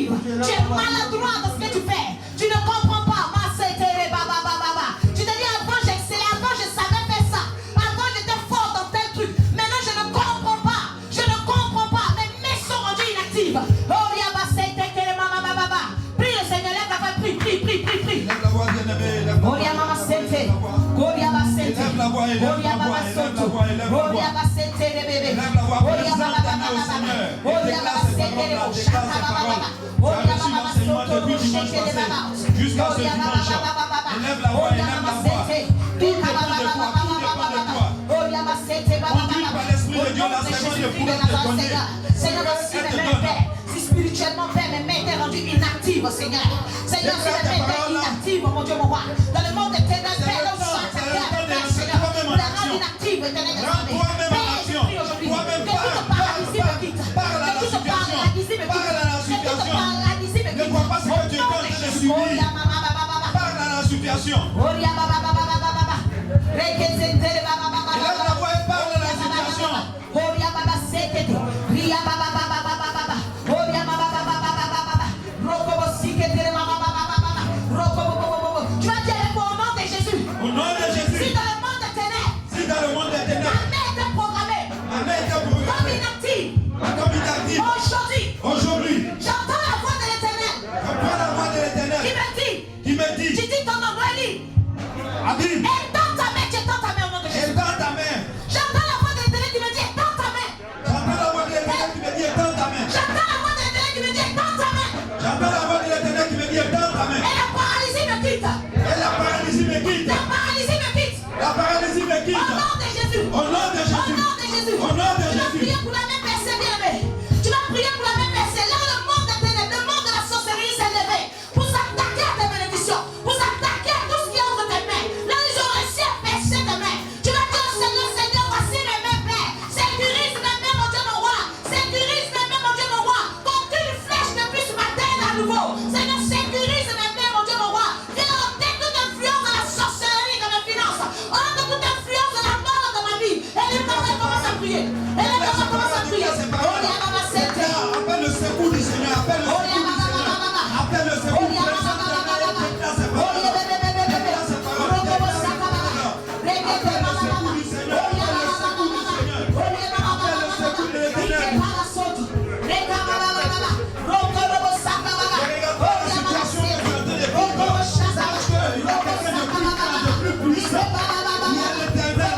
S1: inactive. Tu es maladroit dans ce que tu fais. Tu ne comprends pas. Tu te dis avant j'excellais, avant je savais faire ça. Avant j'étais fort dans tel truc. Maintenant je ne comprends pas. Je ne comprends pas. Mes mains sont rendues inactives. Prie le Seigneur, lève la voix, prie.
S4: Lève la voix, bien-aimé, lève la voix. Lève la voix, élève la voix, élève la voix, élève la voix. Élève la voix, présente ta main au Seigneur. Et déclare ses paroles là, déclare ses paroles. Tu as reçu l'enseignement depuis dimanche passé jusqu'à ce dimanche. Élève la voix, élève la voix. Tout dépend de toi, tout dépend de toi. Conduite par l'Esprit de Dieu, l'enseignement ne pourra te donner.
S1: Seigneur, aussi mes mains, Père. Si spirituellement, Père, mes mains étaient rendues inactives, Seigneur. Seigneur, si mes mains étaient inactives, mon Dieu, mon roi. Dans le monde éternel, Père, là où je suis Père, Seigneur, pour les rendre inactives, éternel,
S4: toi-même en action. Toi-même parle à la situation. Parle à la situation. Ne crois pas ce que Dieu est en train de subir. Parle à la situation. Élève la voix et parle à la situation.
S1: Tu vas dire au nom de Jésus.
S4: Au nom de Jésus.
S1: Si dans le monde des ténèbres,
S4: Si dans le monde des
S1: ma
S4: ténèbres,
S1: main était programmée
S4: ma main est
S1: comme
S4: programmée
S1: inactive.
S4: comme inactive.
S1: Aujourd'hui,
S4: Aujourd'hui,
S1: j'entends la voix de l'Éternel
S4: j'entends la voix de l'Éternel
S1: qui me dit,
S4: qui me
S1: tu
S4: dit,
S1: dis ton nom, Noélie.
S4: Abim,
S1: Étends ta main, tu étends ta main au nom de Jésus.
S4: étends ta main.
S1: J'entends la voix de l'Éternel qui me dit, étends ta main.
S4: J'entends la voix de l'Éternel qui me dit, étends ta main.
S1: J'entends la voix de l'Éternel qui me dit, étends ta main.
S4: J'entends la voix de l'Éternel qui me dit, étends ta main.
S1: Et la paralysie me quitte.
S4: Et la paralysie me quitte.
S1: La paralysie me quitte.
S4: La paralysie me
S1: Au
S4: quitte.
S1: nom de Jésus.
S4: Au nom de
S1: Au
S4: Jésus.
S1: nom de Jésus.
S4: Au nom de
S1: Tu vas
S4: Jésus.
S1: prier pour la même personne, bien-aimé. Tu vas prier pour la même personne. Là, le monde des ténèbres, le monde de la sorcellerie s'est levé pour s'attaquer à tes bénédictions, pour s'attaquer à tout ce qui est entre tes mains. Là, ils ont réussi à percer tes mains. Tu vas dire au Seigneur, Seigneur, voici mes mains, Père. Sécurise mes mains, mon Dieu, mon roi. Sécurise mes mains, mon Dieu, mon roi. Qu'aucune flèche ne puisse m'atteindre à nouveau. Seigneur, sécurise mes mains, mon Dieu, mon roi. Viens ôter toute influence de la sorcellerie dans mes finances. Ôte toute influence de la mort dans ma vie. Et les parents commencent à prier. Et les parents commencent à prier. Oh, les mamas, c'est
S4: Appelle le secours du Seigneur. Appelle le secours du Seigneur. Appelle le secours du Seigneur. Déclare ses paroles. Déclare ses paroles. Déclare ses paroles. Appelle le secours du Seigneur. Appelle le secours du Seigneur. Appelle le secours de l'Éternel. Regarde pas la situation que tu es en train de vivre. Sache qu'il y a quelqu'un de plus grand, de plus puissant. Il y a l'Éternel.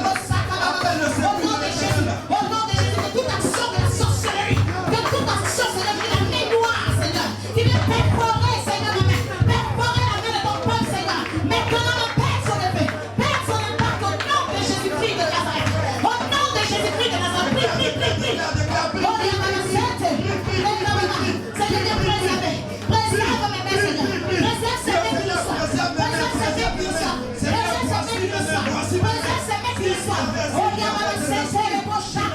S4: Appelle le secours de l'Éternel.
S1: Au nom de Jésus, de toute action de la sorcellerie, de toute action, Seigneur, qui est la mémoire, Seigneur, qui vient perforer, Seigneur, perforer la main de ton peuple, Seigneur. Maintenant, le Père son épée, Père son impact au nom de Jésus-Christ de Nazareth. Au nom de Jésus-Christ de Nazareth, prie. Oh, il y a ma recette. Seigneur, viens préserver. Préserve mes mains, Seigneur. Préserve ces mains qui le soient. Préserve ces mains qui le soient. Préserve ces mains qui le soient. Préserve ces mains qui le soient. Oh, il y a ma recette. Les prochains.
S4: Qui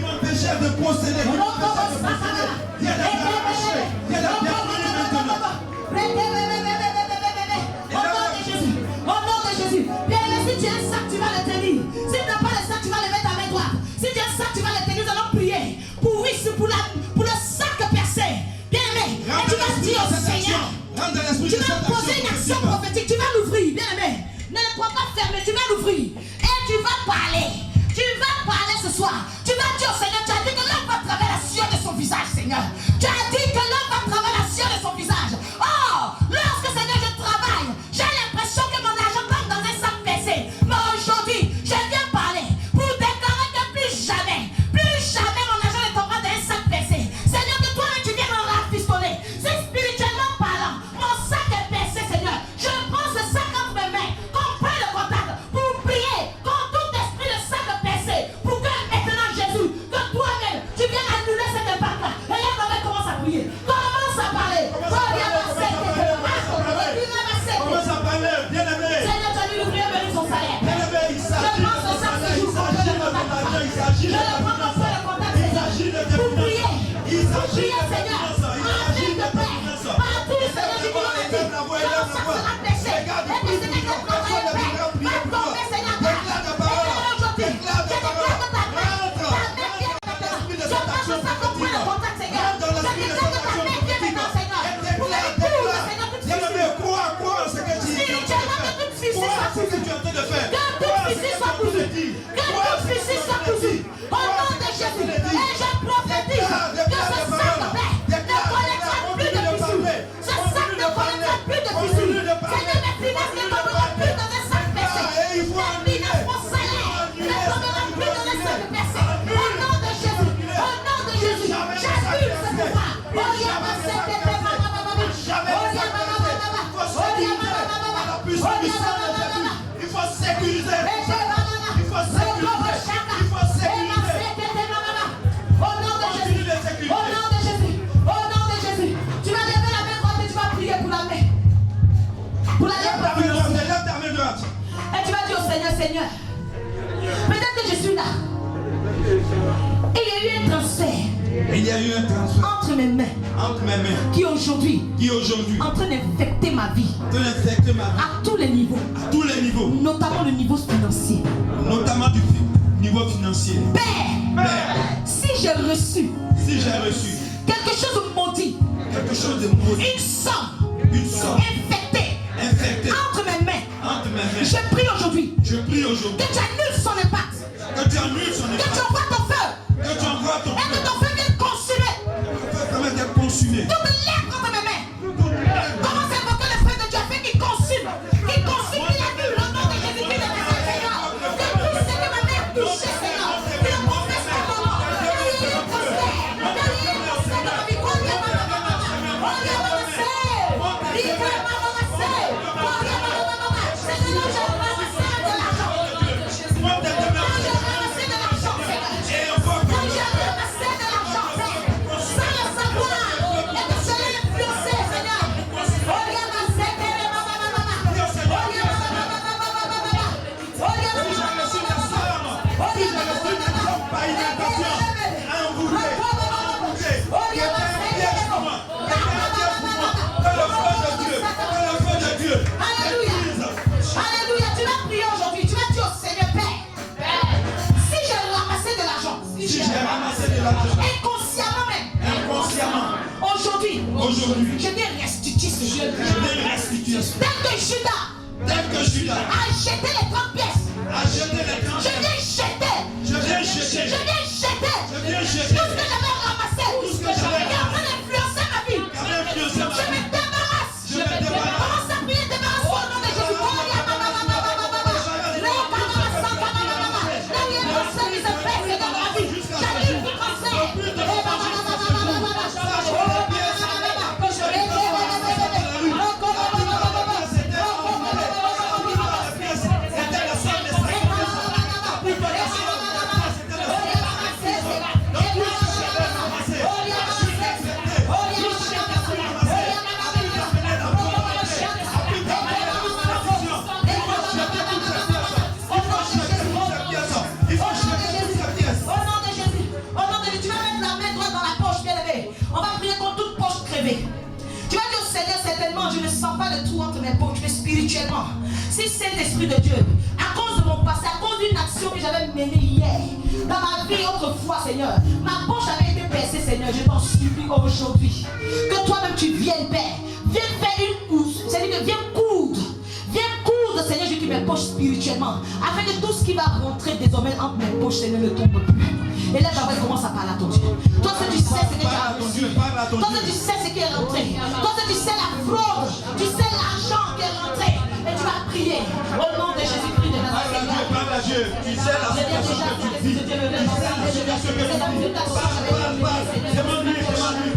S4: m'empêchait de procéder. Qui m'empêchait de procéder. Viens la faire marcher. Viens la faire prier maintenant.
S1: Au nom de Jésus. Au nom de Jésus. Bien aimé, si tu as un sac, tu vas le tenir. Si tu n'as pas le sac, tu vas le mettre à main droite. Si tu as un sac, tu vas le tenir. Nous allons prier pour le sac percé. Bien aimé. Et tu vas dire au Seigneur. Tu vas poser une action prophétique. Tu vas l'ouvrir. Bien aimé. Ne le prends pas fermé. Tu vas l'ouvrir. Et tu vas parler. Tu vas parler ce soir. Tu vas dire au Seigneur. Tu as dit que l'homme va travers la sueur de son visage, Seigneur. Tu as dit que l'homme va travers la sueur de son visage. Oh, lorsque, Seigneur, je travaille, j'ai l'impression que mon argent tombe dans un sac percé. Mais aujourd'hui, je viens parler pour déclarer que plus jamais mon argent ne tombera dans un sac percé. Seigneur, que toi-même tu viens me rafistoler. C'est spirituellement parlant. Mon sac est percé, Seigneur. Je prends ce sac entre mes mains, qu'on prenne le contact pour prier contre tout esprit de sac percé. Pour que maintenant, Jésus, que toi-même tu viens annuler cet impact-là. Et là, commence à prier. Commence à parler.
S4: Commence à parler, bien-aimé.
S1: Seigneur, tu as dit l'ouvrier mérite son salaire.
S4: Bien-aimé, il s'agit de ton salaire, il s'agit de ton argent, il s'agit de tes finances. Il s'agit de tes finances. Il s'agit de tes finances. Il s'agit de tes finances. Élève la voix, élève la voix, élève la voix. Regarde, prie pour toi. Personne ne viendra prier pour toi. Déclare ta parole. Déclare ta parole. Rentre dans l'esprit de cette action prophétique. Rentre dans l'esprit de cette action prophétique. puissance du Saint-Esprit. Il faut sécuriser. Il faut sécuriser. Il faut sécuriser.
S1: Au nom de Jésus. Au nom de Jésus. Au nom de Jésus. Tu vas lever la main droite et tu vas prier pour la main. Pour la
S4: Lève ta main droite. Lève ta main droite.
S1: Et tu vas dire au Seigneur, Seigneur, peut-être que je suis là. Et il y a eu un transfert.
S4: Il y a eu un transfert
S1: Entre mes mains.
S4: entre mes mains
S1: Qui aujourd'hui
S4: qui aujourd'hui
S1: en train d'infecter ma vie.
S4: peut infecter ma vie
S1: À tous les niveaux.
S4: à tous les niveaux,
S1: Notamment le niveau financier.
S4: notamment du niveau financier.
S1: Père, si j'ai reçu
S4: Si j'ai reçu
S1: quelque chose de maudit,
S4: quelque chose de mauvais,
S1: une somme
S4: infectée
S1: entre mes mains,
S4: entre mes mains,
S1: je prie aujourd'hui
S4: je prie aujourd'hui
S1: que tu annules son impact,
S4: que tu annules son
S1: que tu
S4: impact,
S1: envoies ton feu
S4: que tu envoies ton
S1: et que
S4: feu,
S1: ton feu vienne consumer
S4: que tu permets d'être consumé.
S1: toute lèvre entre mes mains. Commence à invoquer le feu de Dieu afin qu'il consume, qu'il annule au nom de Jésus-Christ de Nazareth, Seigneur. Que tout ce que ma main touche, Seigneur, que le confesse à ton nom, que il y ait un transfert, que il y ait un transfert dans ma vie. Seigneur, je ramasse de l'argent.
S4: Monte tes mains
S1: Quand j'ai ramassé de l'argent, Seigneur.
S4: et invoque
S1: Quand j'ai ramassé de l'argent, Seigneur, sans le savoir, et que je l'ai influencé, Seigneur. Oh, il y a ma secte, maman. Oh, il y a
S4: j'ai reçu des armes, si j'ai reçu des hommes par imitation, envoûtés, qui étaient un piège pour moi, que le feu de Dieu,
S1: Alléluia. Alléluia. Tu vas prier aujourd'hui. Tu vas dire au Seigneur, Père, si j'ai ramassé de l'argent,
S4: si j'ai ramassé de l'argent,
S1: inconsciemment même,
S4: inconsciemment,
S1: aujourd'hui, je viens restituer ce jeu.
S4: je vais restituer.
S1: Tel que Judas
S4: Tel que Judas
S1: a jeté les 30 pièces,
S4: a jeté les grands,
S1: je viens jeter.
S4: je viens jeter,
S1: Je viens jeter
S4: je viens
S1: tout
S4: jeter
S1: ce que j'avais ramassé,
S4: tout ce que j'avais
S1: qui est en train d'influencer ma vie.
S4: qui avait influencé ma
S1: Je
S4: vie.
S1: me débarrasse.
S4: Je me débarrasse.
S1: Commence à prier, débarrasse-toi au nom de Jésus. Oh, il y a maman. Là où il y a un transfert qui se fait, c'est dans ma vie. J'arrive du transfert.
S4: C'était la somme des sacrifices. Il faut jeter toutes ces pièces.
S1: Au nom de Jésus, tu vas mettre la main droite dans la poche, bien levée. On va prier contre toute poche crevée. Tu vas dire au Seigneur, certainement, je ne sens pas le trou entre mes poches, mais spirituellement. Si c'est l'Esprit de Dieu, à cause de mon passé, à cause d'une action que j'avais menée hier, dans ma vie autrefois, Seigneur, ma poche avait été percée, Seigneur, je t'en supplie aujourd'hui. Que toi-même tu viennes, Père. Viens faire une course. C'est-à-dire que viens coudre, Seigneur, je dis mes poches spirituellement. Afin que tout ce qui va rentrer désormais entre mes poches, Seigneur, ne tombe plus. Et là, ta voix commence à parler à ton Dieu. Toi, ce que tu sais, c'est que tu as reçu. Toi, ce que tu sais, c'est qui est rentré. Toi, ce que tu sais, la fraude. Tu sais l'argent qui est rentré. Et tu vas prier au nom de Jésus-Christ de Nazareth.
S4: Parle à Dieu. Tu sais la situation que tu vis. Tu sais la situation que tu vis. Parle. Demande-lui.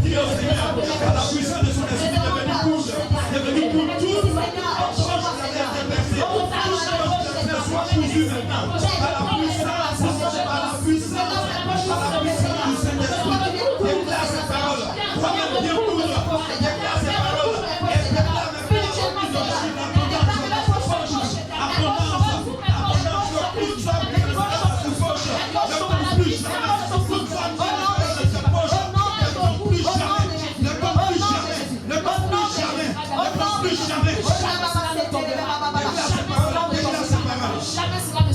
S4: Dis au Seigneur. Par la puissance de son esprit, devenu pour tout. Sois cousu maintenant. Par la puissance du Saint-Esprit. Déclare cette parole. Toi-même, viens coudre. Déclare cette parole. Et déclare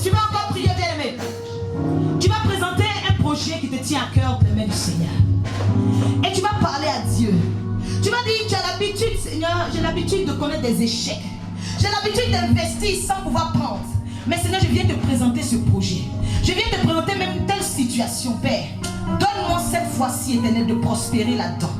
S1: tu vas encore prier, bien-aimé. Tu vas présenter un projet qui te tient à cœur de la main du Seigneur. Et tu vas parler à Dieu. Tu vas dire, tu as l'habitude, Seigneur, j'ai l'habitude de connaître des échecs. J'ai l'habitude d'investir sans pouvoir prendre. Mais Seigneur, je viens te présenter ce projet. Je viens te présenter même une telle situation, Père. Donne-moi cette fois-ci, Éternel, de prospérer là-dedans.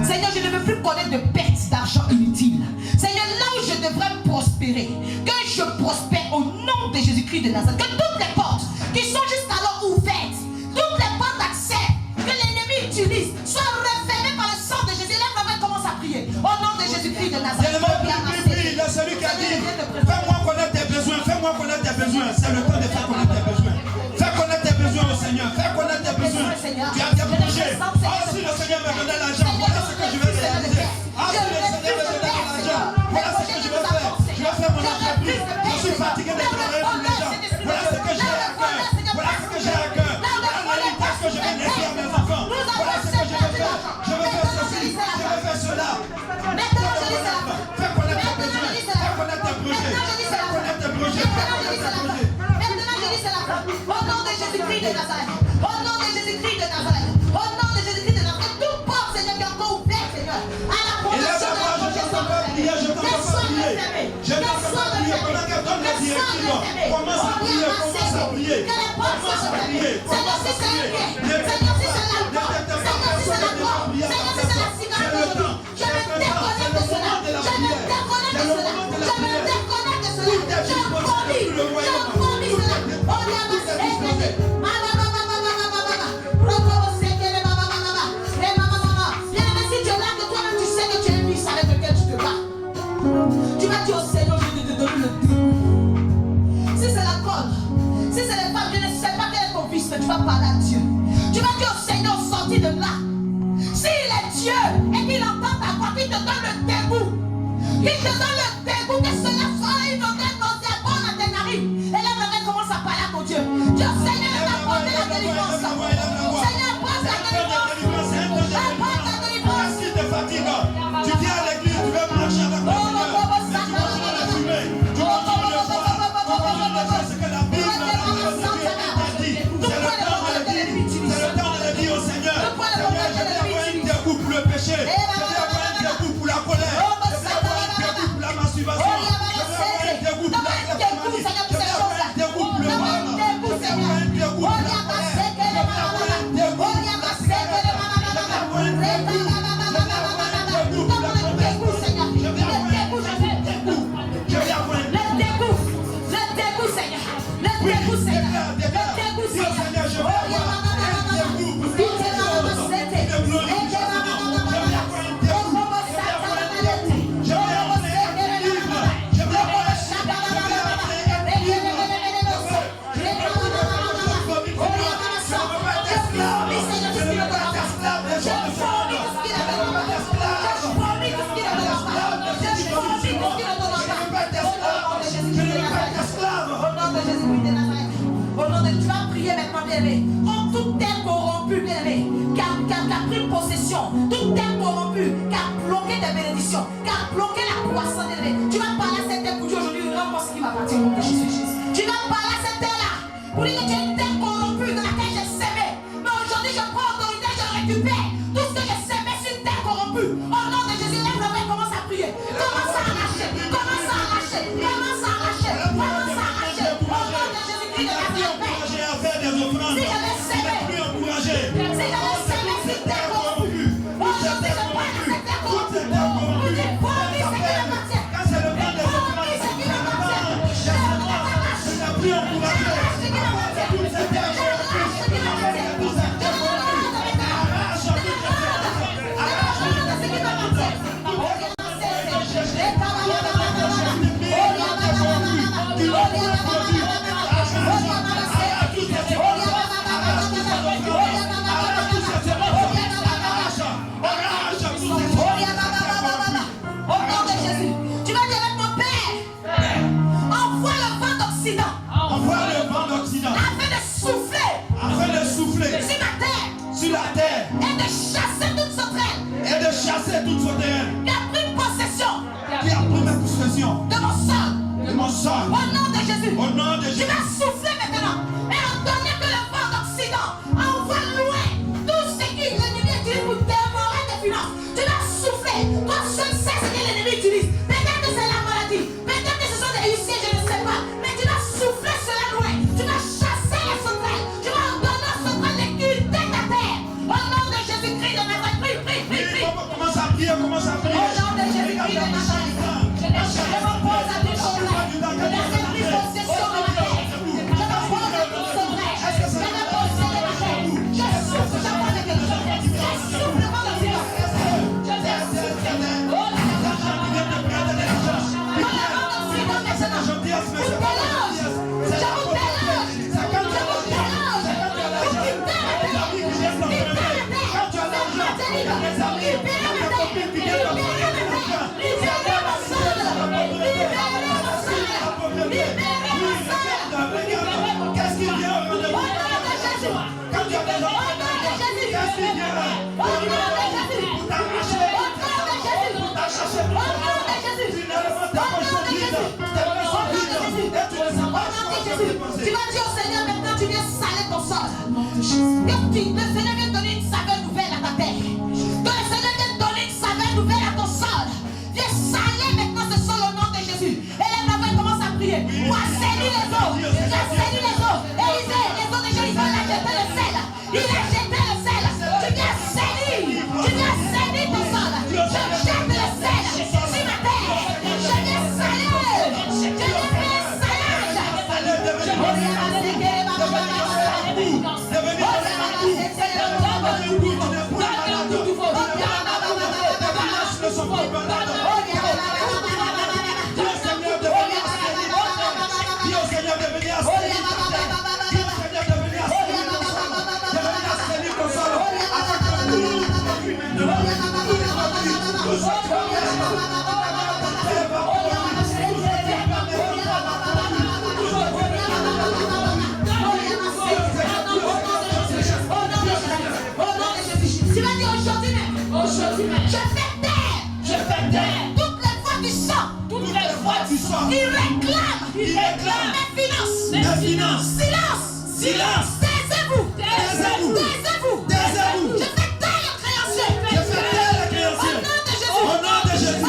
S1: Seigneur, je ne veux plus connaître de pertes d'argent inutiles. Seigneur, là où je devrais prospérer, que je prospère au nom de Jésus-Christ de Nazareth. Que toutes les portes qui sont jusqu'alors ouvertes, toutes les portes d'accès que l'ennemi utilise, soient refermées par le sang de Jésus. Là, vraiment, commence à prier. Au nom de Jésus-Christ de Nazareth.
S4: Celui qui a dit, besoins. C'est le temps de faire connaître tes besoins. Fais connaître tes besoins au Seigneur. Fais connaître tes besoins. Tu as des projets. Ah, si le Seigneur me donnait l'argent, voilà ce que je vais réaliser. Ah, si le Seigneur me donnait l'argent, voilà ce que je vais faire. Je vais faire mon entreprise. Je suis fatigué de travailler pour les gens. Voilà ce que j'ai à cœur. Voilà ce que j'ai à cœur. Voilà l'héritage que je vais laisser à mes enfants. Voilà ce que je vais faire. Je vais faire ceci. Je vais faire cela. Fais connaître tes besoins. Fais connaître tes projets. Fais connaître tes projets.
S6: Maintenant, je dis cela. Au nom de Jésus-Christ de Nazareth. Au nom de Jésus-Christ de Nazareth. Au nom de Jésus-Christ de Nazareth. Tout porte, Seigneur, qui est encore ouvert, Seigneur. À la protection de la protection.
S4: Je t'entends pas prier. Je t'entends pas prier. Pendant qu'elle donne les directives, commence à prier. Commence à prier. Commence à prier.
S6: Seigneur, si c'est la paix. Seigneur, si c'est la gloire. Seigneur, si c'est la gloire. Seigneur, si c'est la cigarette. Je me déconnecte de cela. Je me déconnecte de cela. Je me déconnecte de cela. Je promis. Je promis cela. On y a ma tu vas dire au Seigneur, je vais te donner le dégoût. Si c'est la corde, si c'est les femmes, je ne sais pas quel est ton fils, mais tu vas parler à Dieu. Tu vas dire au Seigneur, sorti de là. S'il est Dieu et qu'il entend ta voix, qu'il te donne le dégoût. Qu'il te donne le dégoût, que cela soit une odeur nauséabonde à tes narines. Et là, maintenant, commence à parler à ton Dieu. Dis au Seigneur, il t'a apporté la délivrance. Seigneur, apporte la délivrance. Apporte la délivrance.
S4: Si tu es fatigué, tu viens à l'église, tu veux marcher avec le Seigneur.
S6: En toute terre corrompue, bien-aimé, qui a pris possession, toute terre corrompue, qui a bloqué tes bénédictions, qui a bloqué la croissance, bien-aimé. Tu vas parler à cette terre pour dire aujourd'hui, rends-moi ce qui m'appartient au nom de Jésus. Tu vas parler à cette terre-là pour dire que tu es une terre corrompue dans laquelle j'ai sémé. Mais aujourd'hui, je prends autorité, je récupère tout ce que j'ai sémé sur une terre corrompue. Au nom de Jésus, lève la main, commence à prier. Commence à arracher, commence à arracher, commence à arracher, commence à arracher. Au nom de Jésus-Christ de Nazareth. Si j'avais sémé, si j'avais sémé sur terre corrompue, aujourd'hui je prends cette terre corrompue. Vous dites, promis, c'est qui m'appartient. Promis, c'est qui m'appartient. Je l'arrache. Je l'arrache, c'est qui m'appartient. Je l'arrache, c'est qui m'appartient. Je l'arrache avec ta arrache. Je l'arrache, c'est qui m'appartient.
S4: Sur la terre
S6: et de chasser toute sauterelle
S4: qui
S6: a pris possession
S4: de mon sol.
S6: Au nom de Jésus.
S4: Au nom de Jésus.
S6: Tu vas souffler maintenant et ordonner que le vent d'Occident envoie loin tout ce qui l'ennemi utilise pour dévorer tes finances. Tu vas souffler. Toi seul sais ce que l'ennemi utilise. Peut-être que c'est la maladie, peut-être que ce sont des huissiers, je ne sais pas, mais tu vas souffler cela loin. Tu vas chasser les sauterelles. Tu vas ordonner aux sauterelles de quitter ta terre. Au nom de Jésus-Christ de Nazareth. Prie.
S4: Commence à prier.
S6: Au nom de Jésus-Christ de Nazareth. Je me pose à tes choses. Je vais pris possession de la terre. Je me le Seigneur vient de donner une saveur nouvelle à ta terre. Que le Seigneur vient de donner une saveur nouvelle à ton sol. Viens saler maintenant ce sol au nom de Jésus. Et là, la voix commence à prier. Moi, salis les eaux. J'ai salis les eaux. Élisée, les eaux de Jérusalem, il a jeté le sel. Il a jeté le sel. Tu viens salir. Tu viens salir ton sol. Je jette le sel sur ma terre. Je viens salir. Je viens faire salage. Tu vas dire aujourd'hui même. Je fais taire. Toutes les voix du sang. Il réclame. Mes finances. Silence. Taisez-vous. Je fais taire les créanciers. Au nom de Jésus.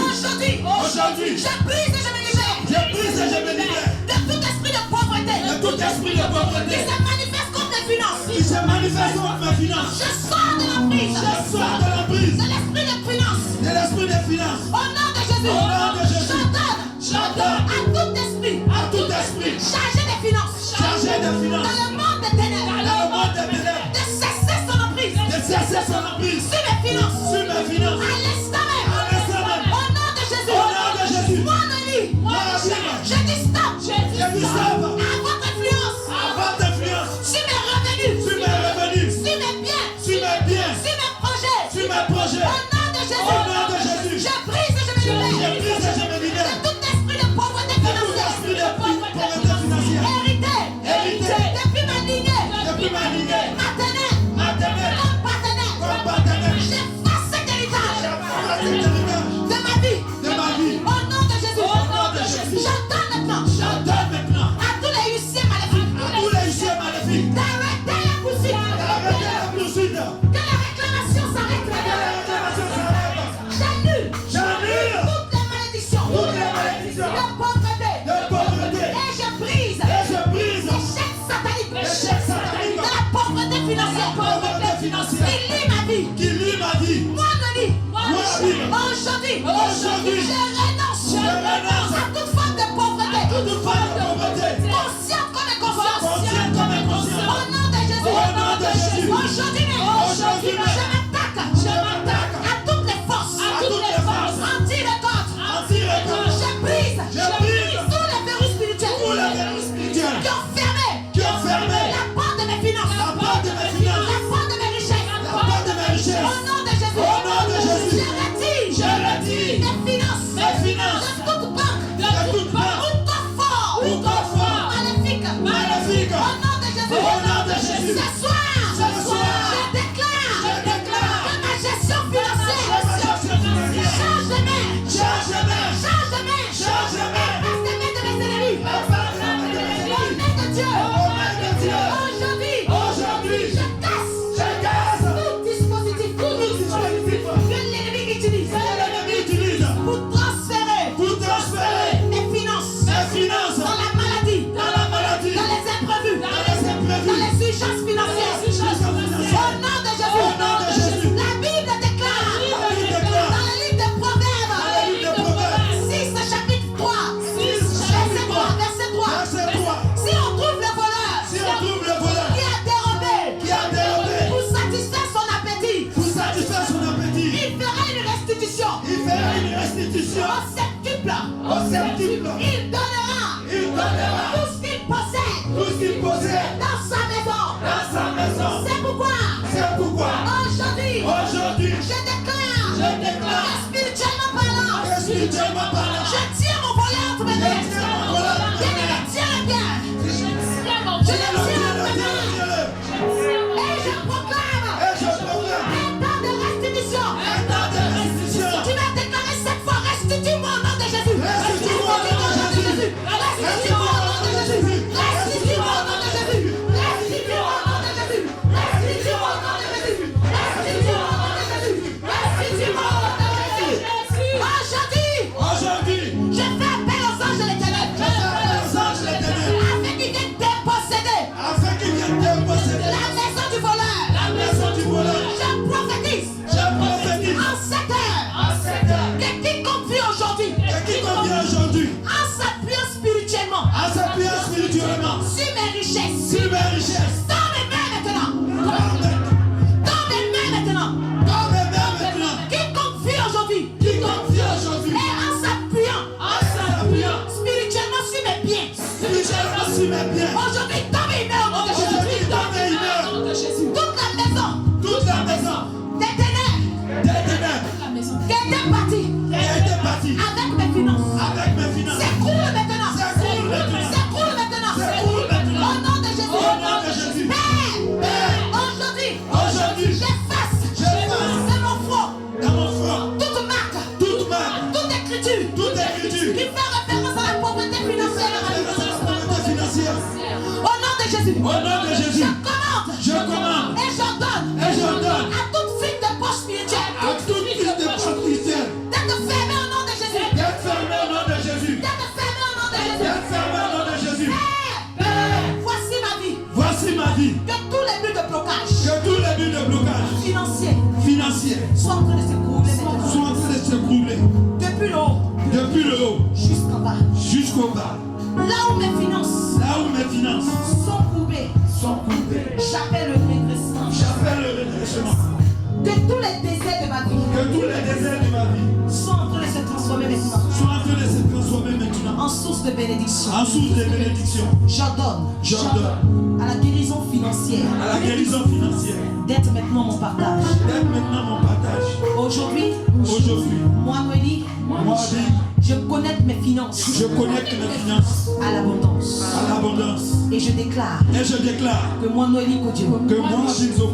S6: Aujourd'hui. Je brise et je me libère. De tout esprit de pauvreté. Qui se manifeste contre mes finances. Je sors de l'emprise. De l'esprit de finance. Au nom de Jésus. J'ordonne à tout esprit. Chargé des finances. Dans le monde des ténèbres. De cesser son emprise. Sur mes finances. À l'instant même. Au nom de Jésus. Moi, je dis stop. À votre influence. Sur mes revenus. Sur mes biens. Sur mes projets. Au nom de Jésus. Je brise et je me libère. De tout esprit de pauvreté financière. Hérité. Depuis ma lignée. Maternelle. Comme partenaire. J'efface cet héritage. De ma vie. Au nom de Jésus. J'ordonne maintenant. À tous les huissiers maléfiques. D'arrêter la poursuite. Que la réclamation s'arrête maintenant. J'annule toutes les malédictions de pauvreté. Et je brise l'échec satanique de la pauvreté financière. Qui lie ma vie. Moi, aujourd'hui, je renonce à toute forme de pauvreté. Consciente comme inconsciente. Au nom de Jésus. Aujourd'hui, je m'attaque à toutes les forces anti-récolte. Je brise tous les verrous spirituels qui ont fermé la porte de mes finances, la porte de mes richesses. Au nom de Jésus, je retire mes finances de toute banque ou coffre maléfique. Au nom de Jésus. Ce soir, je déclare que ma gestion financière change de main. Aujourd'hui, je casse tout dispositif que l'ennemi utilise pour transférer mes finances dans la maladie, dans les imprévus, dans les urgences financières. Au nom de Jésus, la Bible déclare dans le livre de Proverbes 6 chapitre 3, verset 3. Si on trouve le voleur qui a dérobé pour satisfaire son appétit, il fera une restitution au septuple. Il donnera tout ce qu'il possède dans sa maison. C'est pourquoi aujourd'hui je déclare spirituellement parlant, je tiens mon volet entre mes mains. Tiens le bien. Je le tiens entre mes mains. Et je proclame un temps de restitution. Tu vas déclarer cette fois, restitue-moi au nom de Jésus. Restitue-moi au nom de Jésus. Restitue-moi au nom de Jésus. Restitue-moi au nom de Jésus. Restitue-moi au nom de Jésus. Jésus.
S4: Au nom de Jésus.
S6: Je commande. Et j'ordonne. À toute fille de poche spirituelle.
S4: À toute fille de poche spirituelle.
S6: D'être fermée au nom de Jésus.
S4: D'être fermée au nom de Jésus.
S6: D'être fermée au nom de Jésus.
S4: D'être fermée au nom de Jésus.
S6: Voici ma vie.
S4: Voici ma vie.
S6: Que tous les buts de blocage.
S4: Que tous les buts de blocage
S6: Financiers. Soient en train de s'écrouler maintenant.
S4: soient en train de s'écrouler.
S6: Depuis le haut.
S4: Depuis le haut.
S6: Jusqu'en bas.
S4: Jusqu'au bas.
S6: Là où mes finances.
S4: Là où mes finances
S6: sont courbées. J'appelle le redressement.
S4: J'appelle le redressement.
S6: Que tous les désirs de ma vie.
S4: Que tous les désirs de ma vie
S6: sont en train de se transformer maintenant.
S4: soient en train de se transformer maintenant.
S6: En source de bénédiction.
S4: En source de bénédiction.
S6: J'ordonne. À la guérison financière.
S4: À la guérison financière.
S6: D'être maintenant mon partage.
S4: D'être maintenant mon partage.
S6: Aujourd'hui. Moi, Noélie. Je connecte mes finances.
S4: Je connecte mes finances
S6: à l'abondance.
S4: À l'abondance.
S6: Et je déclare.
S4: Que
S6: moi, Noélie Kodjo.
S4: Que moi, Jinzo.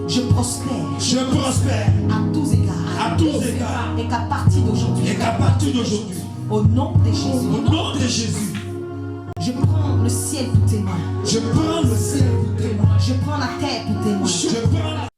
S6: Je prospère.
S4: Je prospère.
S6: À tous égards.
S4: À tous égards.
S6: Et qu'à partir d'aujourd'hui.
S4: Et qu'à partir d'aujourd'hui.
S6: Au nom de Jésus.
S4: Au nom de Jésus.
S6: Je prends le ciel pour témoin.
S4: Je prends le ciel pour témoin.
S6: Je prends la terre pour témoin.
S4: Je prends